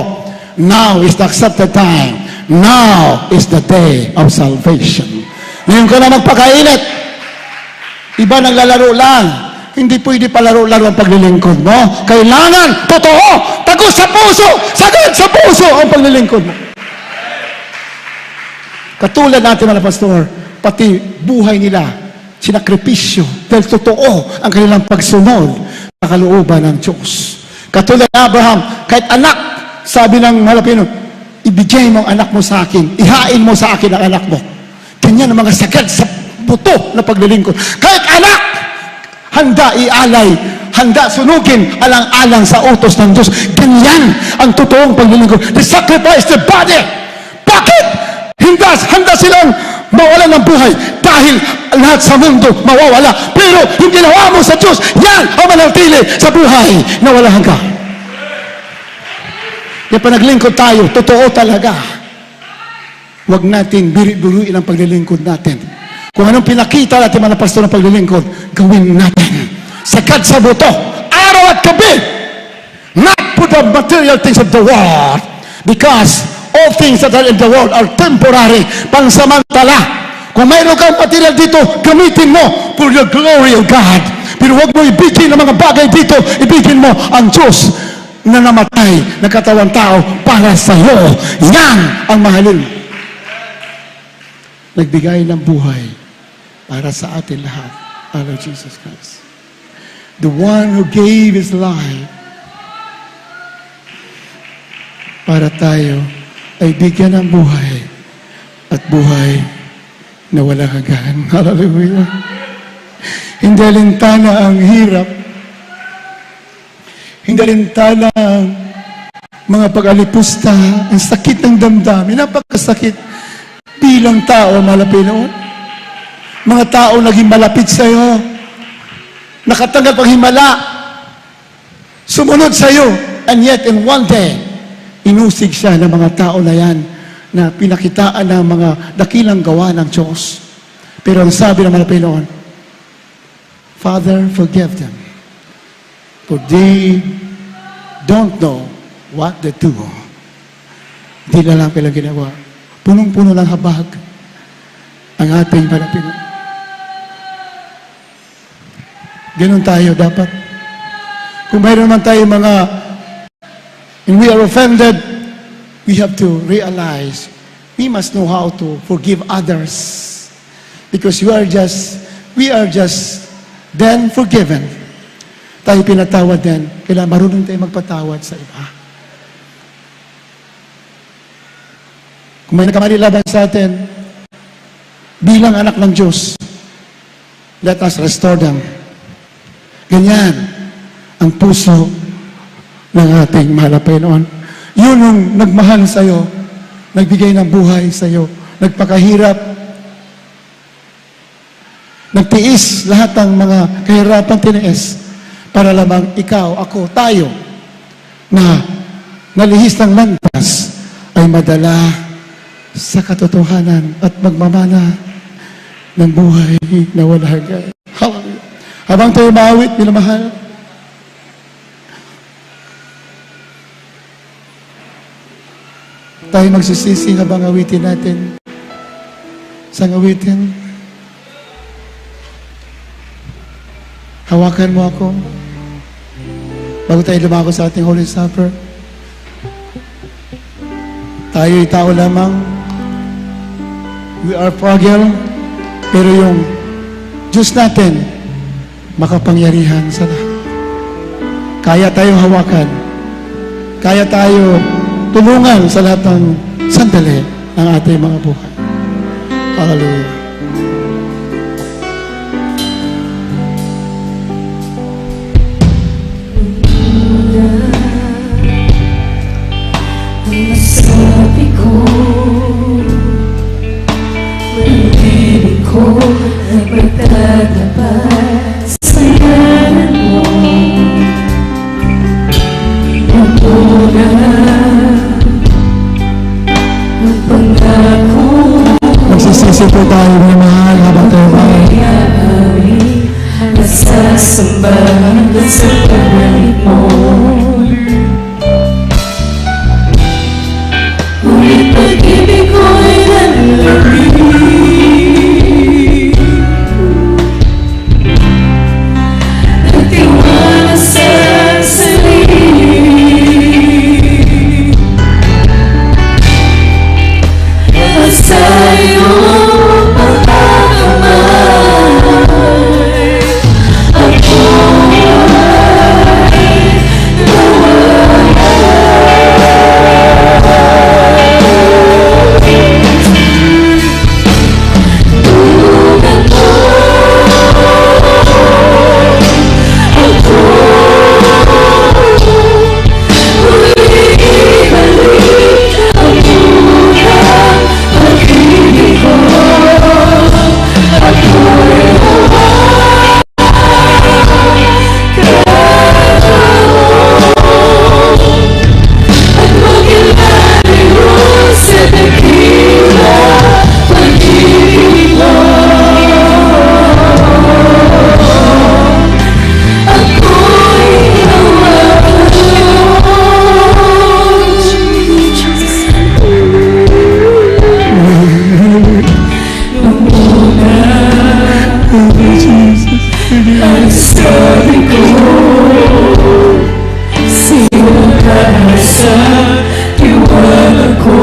now is the accepted time. Now is the day of salvation. Ngayon ka na magpakainit. Iba naglalaro lang. Hindi pwede palaro-laro ang paglilingkod mo. Kailangan, totoo, tagos sa puso, sagad sa puso ang paglilingkod mo. Katulad natin mga pastor, pati buhay nila, sinakripisyo, dahil totoo ang kanilang pagsunod sa kalooban ng Diyos. Katulad ni Abraham, kahit anak, sabi ng Malapino, ibigay mo ang anak mo sa akin, ihain mo sa akin ang anak mo. Ganyan ang mga sagad sa buto na paglilingkod. Kahit anak, handa ialay, handa sunugin alang-alang sa utos ng Diyos. Ganyan ang totoong paglilingkod. They sacrifice the body. Bakit? Handa silang mawalan ng buhay dahil lahat sa mundo mawawala. Pero yung ginawa mo sa Diyos, yan ang manatili sa buhay na wala hanggan. Kaya panaglingkod tayo, totoo talaga. Huwag natin biri-biruin ang paglilingkod natin. Kung anong pinakita natin mga pastor ng paglilingkod, gawin natin. Sagad sa buto, araw at gabi. Not for the material things of the world. Because all things that are in the world are temporary, pansamantala. Kung mayroon kang material dito, gamitin mo for the glory of God. Pero huwag mo ibigin ang mga bagay dito, ibigin mo ang Diyos na namatay, na katawang tao para sa iyo. Yan ang mahalin. Nagbigay ng buhay para sa atin lahat. Our Lord Jesus Christ. The one who gave His life para tayo ay bigyan ng buhay at buhay na walang hanggan. Hallelujah. Hindi alintana ang hirap. Hindi alintana ang mga pag-alipusta, ang sakit ng damdamin, napakasakit bilang tao, malapinoon. Mga tao naging malapit sa iyo, nakatanggap ang himala, sumunod sa iyo, and yet in one day, inusig siya ng mga tao na yan na pinakitaan ng mga dakilang gawa ng Diyos. Pero ang sabi ng mga Pinoon, Father, forgive them, for they don't know what they do. Hindi na lang kailang ginawa. Punong-puno ng habag ang ating mga Pinoon. Ganun tayo dapat. Kung mayroon naman tayo mga and we are offended, we have to realize we must know how to forgive others. Because we are just then forgiven. Tayo pinatawad din. Kailangan marunong tayo magpatawad sa iba. Kung may nakamali laban sa atin, bilang anak ng Diyos, let us restore them. Ganyan ang puso ng ating mahal na Panginoon. Yun yung nagmahal sa iyo, nagbigay ng buhay sa iyo, nagpakahirap, nagtiis lahat ng mga kahirapan tiniis para lamang ikaw, ako, tayo na nalihis ng landas ay madala sa katotohanan at magmamana ng buhay na wala hanggan. Hallelujah. Habang tayo maawit, minamahal, tayo magsisisi habang awitin natin. Sang awitin, hawakan mo ako bago tayo lumako sa ating Holy Supper. Tayo'y tao lamang. We are fragile, pero yung Diyos natin makapangyarihan sa lahat. Kaya tayong hawakan, kaya tayo tulungan sa lahat ng sandali ng ating mga buhay. Hallelujah. Masabi ko, malibig ko, ay pagtatapat sa ngalan mo. Ang ang pangako, Magsisisi po tayo ng mahal habang tayo ay nasasamba sa pagmamit mo. Ngunit pag-ibig sa iyong pagkakamay. Ako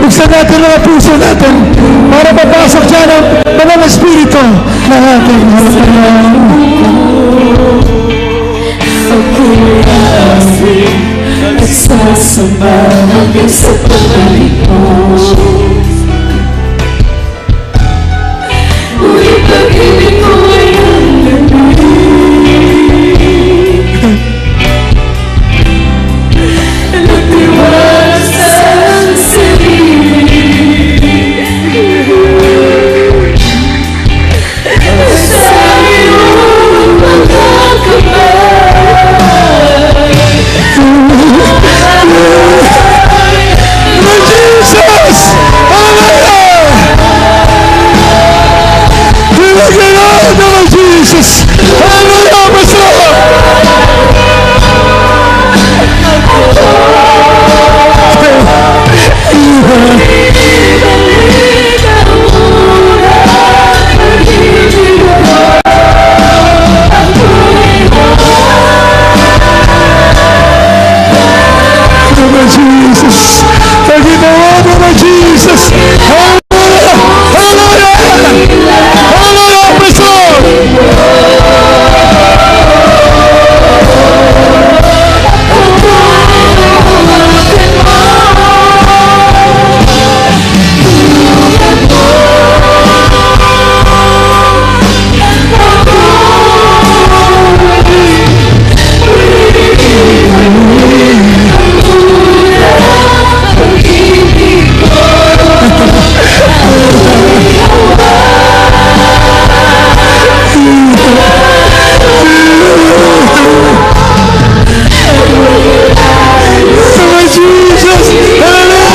Buksan natin ang puso natin para papasok dyan ang mga espiritu na ating harapan. Nagsasamba hanggang sa pagbalik mo. Ngunit pag-ibig ko ay hanggang nagtiwala sa sarili. Sa iyong pagkakamay. Jesus! Hallelujah! We look at all the Lord Jesus. Forgive the Lord, Lord Jesus. Hallelujah. Hallelujah. Hallelujah. Praise the Lord. Lord Jesus. Hallelujah.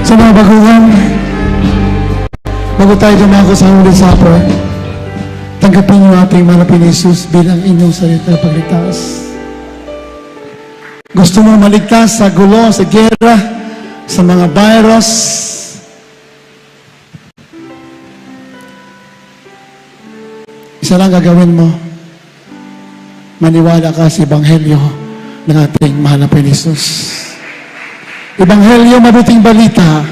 Sa mga baguhan, bago tayo dumako sa Holy Supper, tanggapin niyo ating mahal na Jesus bilang inyong salita na pagligtas. Gusto mo maligtas sa gulo, sa gera, sa mga virus, isa lang gagawin mo, maniwala ka sa Ebanghelyo ng ating mahal na Jesus. Ebanghelyo, mabuting balita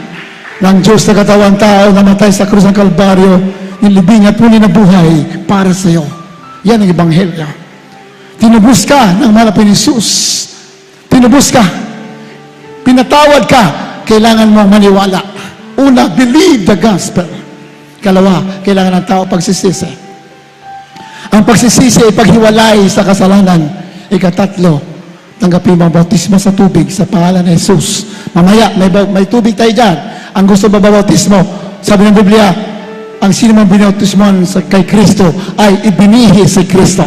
ng Diyos na katawang tao, namatay sa krus ng Kalbaryo, nilibing at muli na buhay para sa iyo. Yan ang Ebanghelyo. Tinubos ka ng mahal na Jesus. Tinubos ka. Pinatawad ka. Kailangan mong maniwala. Una, believe the gospel. Kalawa, kailangan ng tao pagsisisi. Ang pagsisisi ay paghiwalay sa kasalanan. Ikatatlo, tanggapin mo ang bautismo sa tubig sa pangalan ni Jesus. Mamaya, may tubig tayo dyan. Ang gusto babautismo, sabi ng Biblia, ang sino mang binautismohan kay Kristo ay ibinihi si Kristo.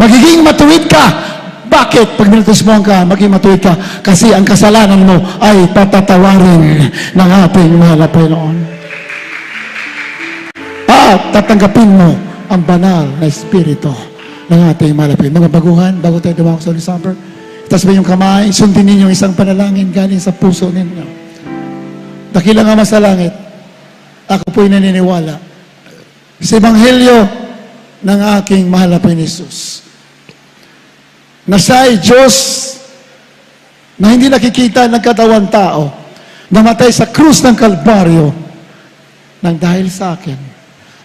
Magiging matuwid ka. Bakit? Pag binautismohan ka, magiging matuwid ka. Kasi ang kasalanan mo ay patatawarin ng ating mahal na Panginoon. At tatanggapin mo ang banal na Espiritu ng ating malapit. Mga baguhan, bago tayo dumako sa Holy Supper, taas ba yung kamay, sundin ninyo isang panalangin galing sa puso ninyo. Dakilang Ama sa langit, ako po'y naniniwala sa Ebanghelyo ng aking mahal na Jesus, na siya ay Diyos na hindi nakikita ng katawan tao, namatay sa krus ng Kalbaryo nang dahil sa akin.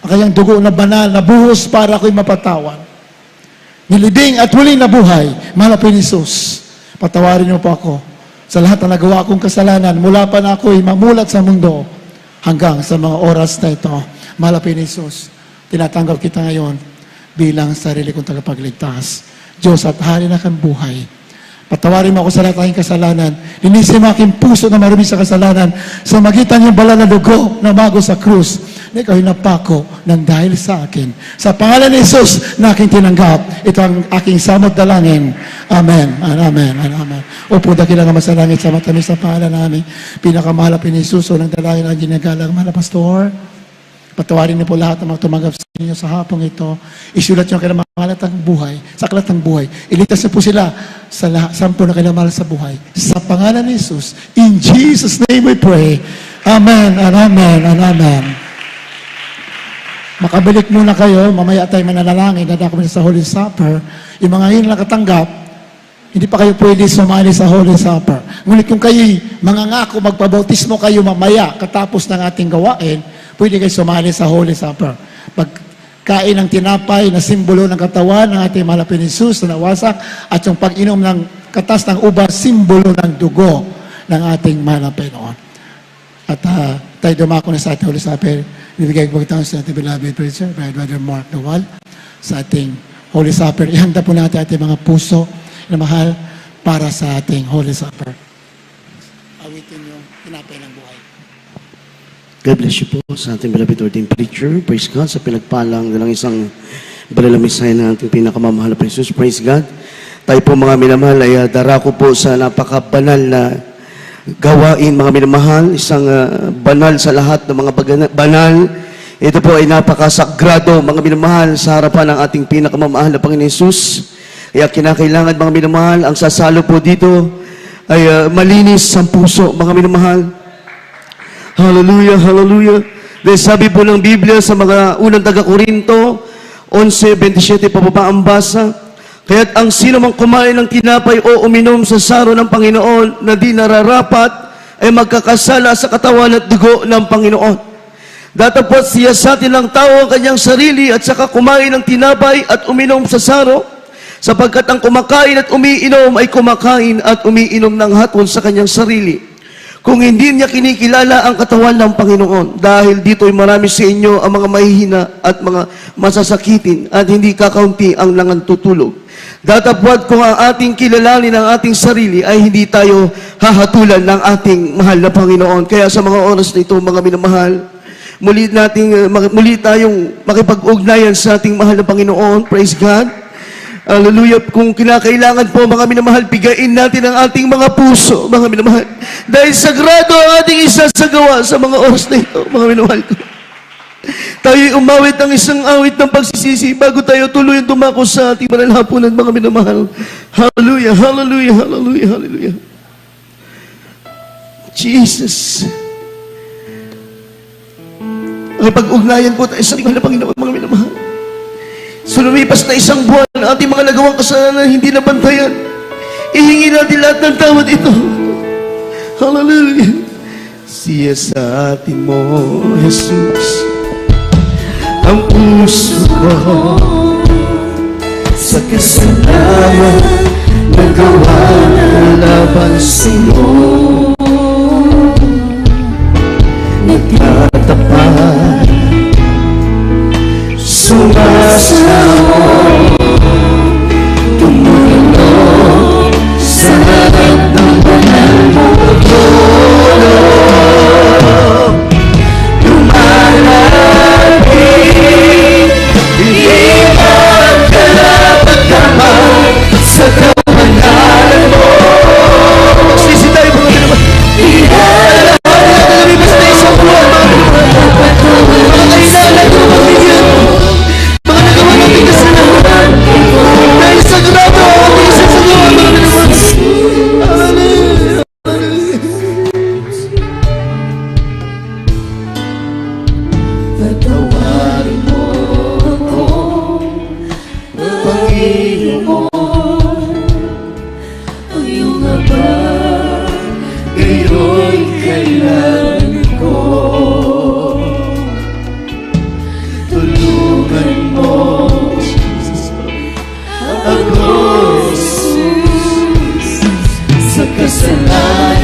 Ang kanyang dugo na banal na buhos para ako'y mapatawan. Nilibing at muling nabuhay, mahal na Jesus, patawarin niyo po ako sa sa lahat ng nagawa kong kasalanan, mula pa na ako'y mamulat sa mundo hanggang sa mga oras na ito. Mahal na Jesus, tinatanggap kita ngayon bilang sarili kong tagapagligtas. Diyos at hari na kang buhay. Patawarin mo ako sa lahat ng aking kasalanan. Linisin mo aking puso na marumi sa kasalanan sa magitan ng banal na dugo na bago sa krus na ikaw napako ng dahil sa akin. Sa pangalan ni Jesus na aking tinanggap, ito ang aking samot dalangin. Amen. Amen. Amen. Upo dakilang masalangit sa matamis sa pangalan namin. Pinakamahal ni Jesus o ng dalangin ang ginagalang mahal na pastor. Patawarin niyo po lahat ng mga tumanggap sa inyo sa hapong ito. Isulat niyo ang kailang mga ng buhay, sa aklat ng buhay. Iligtas niyo po sila sa sampu na kailang mahal sa buhay. Sa pangalan ni Jesus, in Jesus' name we pray. Amen, and amen, and amen. Makabalik muna kayo, mamaya tayo mananalangin, dadako sa Holy Supper. Yung mga yun nakatanggap, hindi pa kayo pwede sumali sa Holy Supper. Ngunit kung kayo mangangako, magpabautismo kayo mamaya, katapos ng ating gawain, pwede kayo sumali sa Holy Supper. Pagkain ng tinapay na simbolo ng katawan ng ating mahal na Jesus na nawasak, at yung pag-inom ng katas ng uba, simbolo ng dugo ng ating mahal na Panginoon. At tayo dumako na sa ating Holy Supper. Bibigay ko pagkatapos sa ating beloved preacher, Brother Mark Nawal, sa ating Holy Supper. Ihanda po natin ating mga puso na mahal para sa ating Holy Supper. Awitin yung tinapay ng buhay. God bless you po sa ating beloved ordained preacher. Praise God sa pinagpalang ng isang banal na mensahe ng ating pinakamamahal na Jesus. Praise God. Tayo po mga minamahal ay darako po sa napakabanal na gawain mga minamahal. Isang banal sa lahat ng mga banal. Ito po ay napakasagrado mga minamahal sa harapan ng ating pinakamamahal na Panginoon Jesus. Kaya kinakailangan mga minamahal, ang sasalo po dito ay malinis ang puso mga minamahal. Hallelujah, hallelujah. Dahil sabi po ng Biblia sa mga unang taga-Korinto, 11:27 pababa ang basa, kaya't ang sino mang kumain ng tinapay o uminom sa saro ng Panginoon na di nararapat ay magkakasala sa katawan at dugo ng Panginoon. Datapot siya sa atin ng tao ang kanyang sarili at saka kumain ng tinapay at uminom sa saro, sapagkat ang kumakain at umiinom ay kumakain at umiinom ng hatol sa kanyang sarili, kung hindi niya kinikilala ang katawan ng Panginoon. Dahil dito ay marami sa inyo ang mga mahihina at mga masasakitin at hindi kakaunti ang nangantutulog. Datapwat kung ang ating kilalanin ang ating sarili ay hindi tayo hahatulan ng ating mahal na Panginoon. Kaya sa mga oras na ito, mga minamahal, muli tayong makipag-ugnayan sa ating mahal na Panginoon. Praise God. Hallelujah. Kung kinakailangan po mga minamahal, bigayin natin ang ating mga puso, mga minamahal. Dahil sagrado ang ating isasagawa sa mga oras na ito, mga minamahal ko. Tayo'y umawit ng isang awit ng pagsisisi bago tayo tuluyang dumako sa ating banal na hapunan, mga minamahal. Hallelujah, hallelujah, hallelujah, hallelujah. Jesus. Ang pag-ugnayan po tayo sa ating mahal na Panginoon, mga minamahal. So lumipas na isang buwan ang ating mga nagawang kasalanan hindi nabantayan. Ihingi natin lahat ng tawad ito. Hallelujah. Siya sa atin mo, Jesus, ang puso ko sa kasalanan nagawa na laban sa'yo. Nagtatapat sumasawa, tumulong sa lahat ng banal mo tulong. Lumalapit, hindi magkalapat sa kamanalan mo. Sisi tayo mga naman. Lumipas na isang buwan, mga kailangan ko magbigyan. Dahil sagrado ang ating isasagawa, mga naman. Hallelujah. Patawarin mo ako, Panginoon, ang iyong habang ngayon kailangan ko. Tulungan mo ako, Jesus, sa kasalanan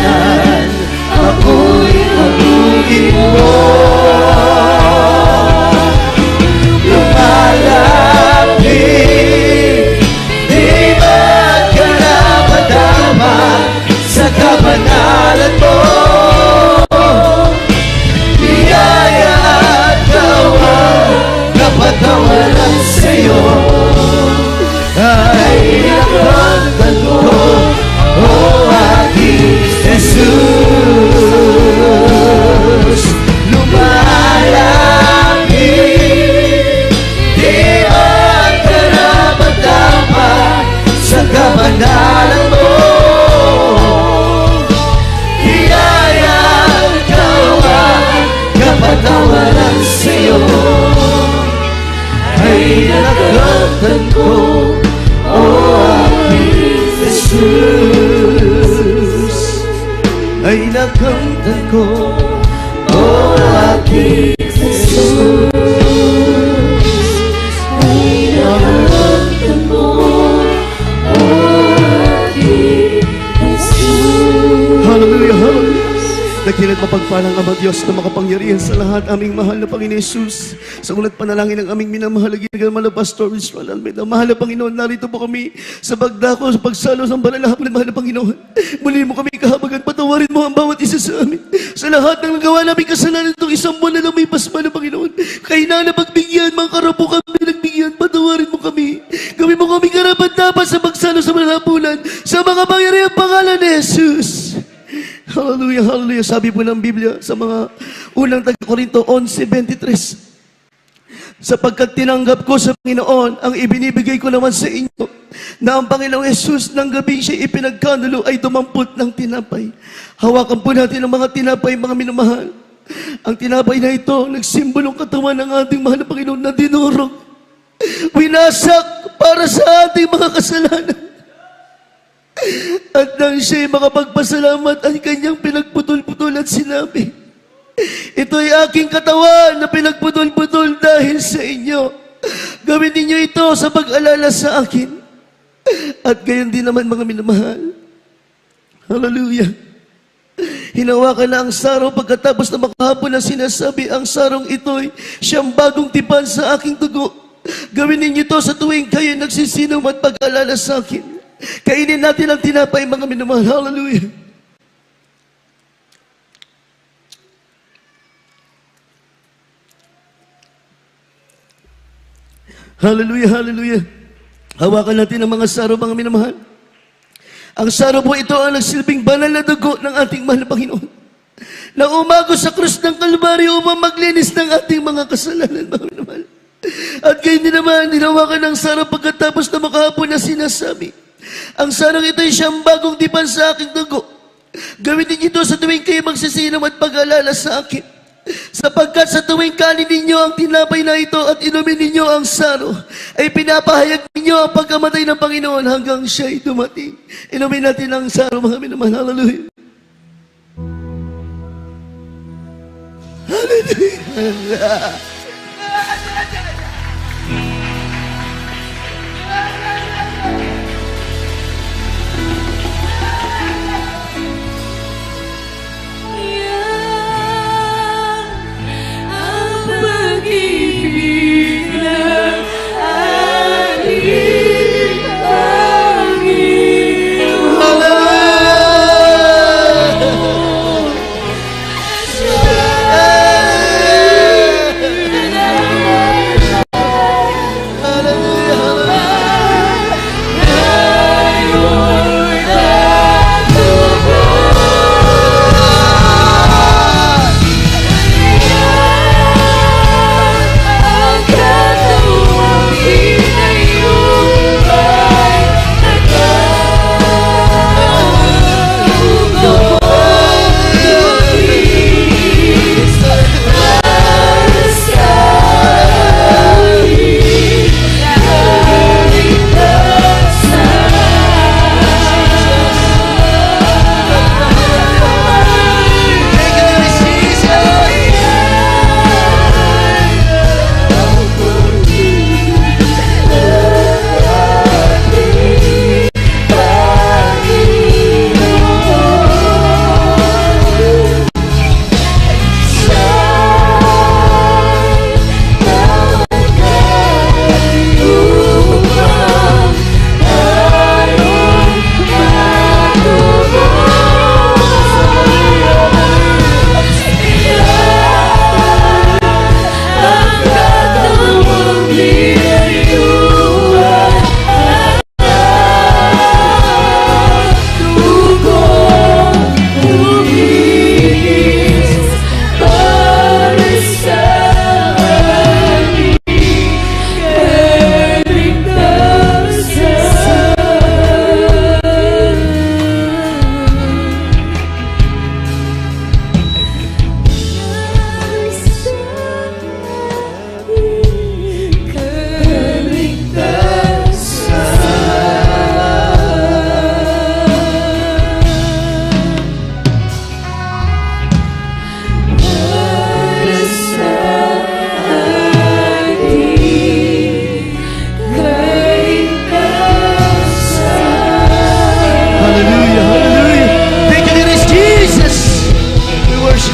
ay nakamtan ko. O aking Jesus, ay nakamtan mo. O aking Jesus. Hallelujah, hallelujah. Dakila't mapagpalang Ama Diyos na makapangyarihan sa lahat, aming mahal na Panginoon Jesus. Sa unat panalangin ng aming minamahal na ginagawa Pastor Israel Almeida. Mahal na Panginoon, narito po kami sa pagdako, sa pagsalo ng banalahap ng mahal na Panginoon. Muli mo kami kahabagan, patawarin mo ang bawat isa sa amin. Sa lahat ng nagawa namin kasalanan itong isang buwan na lumipas, mahal na Panginoon. Kayo na napagbigyan, mga karapo kami nagbigyan, patawarin mo kami. Gawin mo kami karapat-dapat sa pagsalo sa banalapunan, sa mga pangyarihan pangalan ni Jesus. Hallelujah, hallelujah. Sabi po ng Biblia sa mga unang taga-Korinto 11:23. Sapagkat tinanggap ko sa Panginoon ang ibinibigay ko naman sa inyo, na ang Panginoong Jesus ng gabing siya ipinagkanulo ay dumampot ng tinapay. Hawakan po natin ang mga tinapay, mga minamahal. Ang tinapay na ito, nagsimbolong katawan ng ating mahal na Panginoon na dinurog. Winasak para sa ating mga kasalanan. At nang siya'y makapagpasalamat, ang kanyang pinagputol-putol at sinabi, ito'y aking katawan na pinagputol-putol dahil sa inyo. Gawin ninyo ito sa pag-alala sa akin. At gayon din naman mga minamahal. Hallelujah. Hinawakan na ang sarong pagkatapos na makahapon na sinasabi, ang sarong ito'y siyang bagong tipan sa aking dugo. Gawin ninyo ito sa tuwing kayo nagsisinom at pag-alala sa akin. Kainin natin ang tinapay, mga minamahal. Hallelujah. Hallelujah, hallelujah. Hawakan natin ang mga saro, mga minamahal. Ang saro po ito ang nagsilbing banal na dugo ng ating mahal na Panginoon, na umago sa krus ng Kalbaryo upang maglinis ng ating mga kasalanan, mga minamahal. At kayo din naman, hinawakan ng saro pagkatapos na makahapon na sinasabi, ang sarong ito ay siyang bagong tipan sa aking dugo. Gawin ninyo ito sa tuwing kayo magsisinom at pag-alala sa akin. Sapagkat sa tuwing kanin ninyo ang tinapay na ito at inumin ninyo ang saro, ay pinapahayag ninyo ang pagkamatay ng Panginoon hanggang siya'y dumating. Inumin natin ang saro, mga minamahal. Hallelujah. Hallelujah. Ang pag-ibig ng ating Panginoon.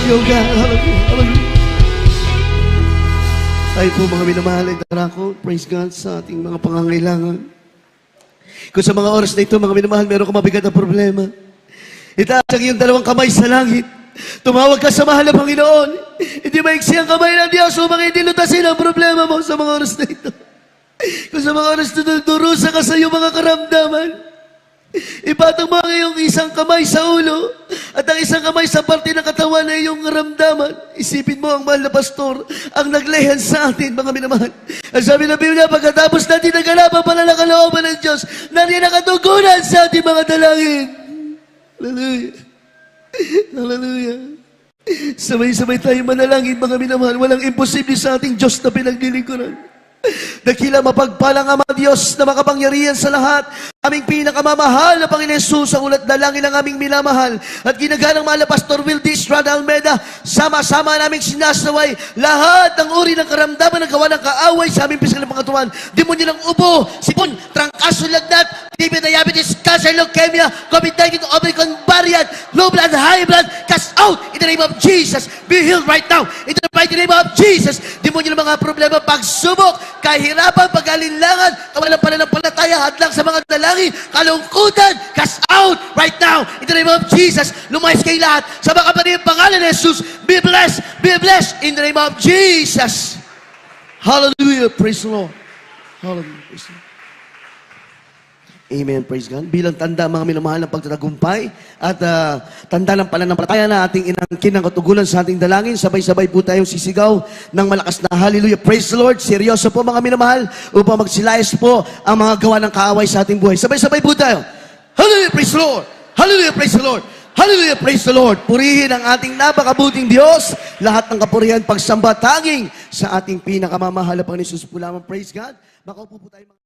you, O God. Hallelujah. Hallelujah. Tayo po mga minamahal ay darako. Praise God sa ating mga pangangailangan. Kung sa mga oras na ito, mga minamahal, meron ka mabigat na problema. Itaas ang iyong dalawang kamay sa langit. Tumawag ka sa mahal na Panginoon. Hindi maiksi ang kamay ng Diyos upang hindi lutasin ang problema mo sa mga oras na ito. Kung sa mga oras na durusa ka sa iyong mga karamdaman, ipatong mo ang iyong isang kamay sa ulo at ang isang kamay sa parte ng katawan na iyong karamdaman. Isipin mo ang mahal na pastor ang naglehan sa atin, mga minamahal. Ang sabi ng Biblia, pagkatapos natin naganap ang pananakalooban ng Diyos, nariyan ang katugunan sa ating mga dalangin. Hallelujah. Hallelujah. Sabay-sabay tayo manalangin, mga minamahal. Walang imposible sa ating Diyos na pinaglilingkuran. Dakila mapagpalang Ama Diyos na makapangyarihan sa lahat, aming pinakamamahal na Panginoon Jesus, ang ulat dalangin ng aming minamahal at ginagalang mahal na Pastor Will D. Estrada Almeida, sama-sama naming sinasaway lahat ng uri ng karamdaman ng gawa ng kaaway sa aming pisikal na pangatawan, demonyo ng ubo, sipon, trangkaso, lagnat, TB, diabetes, cancer, leukemia, COVID-19, Omicron variant, low blood, high blood, cast out in the name of Jesus. Be healed right now in the mighty name of Jesus. Demonyo ng mga problema, pagsubok, kahirapan, pag-alinlangan, kawalang pananampalataya, hadlang sa mga dalangin, kalungkutan, cast out right now in the name of Jesus. Lumayas kayo lahat sa mga kapatid, pangalan ni Jesus. Be blessed in the name of Jesus. Hallelujah, praise the Lord. Hallelujah, praise the Lord. Amen, praise God. Bilang tanda, mga minamahal ng pagtatagumpay at tanda ng pananampalataya na ating inangkin ng katugunan sa ating dalangin, sabay-sabay po tayong sisigaw ng malakas na hallelujah. Praise the Lord. Seryoso po, mga minamahal, upang magsilayas po ang mga gawa ng kaaway sa ating buhay. Sabay-sabay po tayo. Hallelujah, praise the Lord. Hallelujah, praise the Lord. Hallelujah, praise the Lord. Purihin ang ating napakabuting Diyos. Lahat ng kapurihan, pagsamba, tanging sa ating pinakamamahal na Panginoon Jesus po lamang. Praise God. Makaupo po tayo.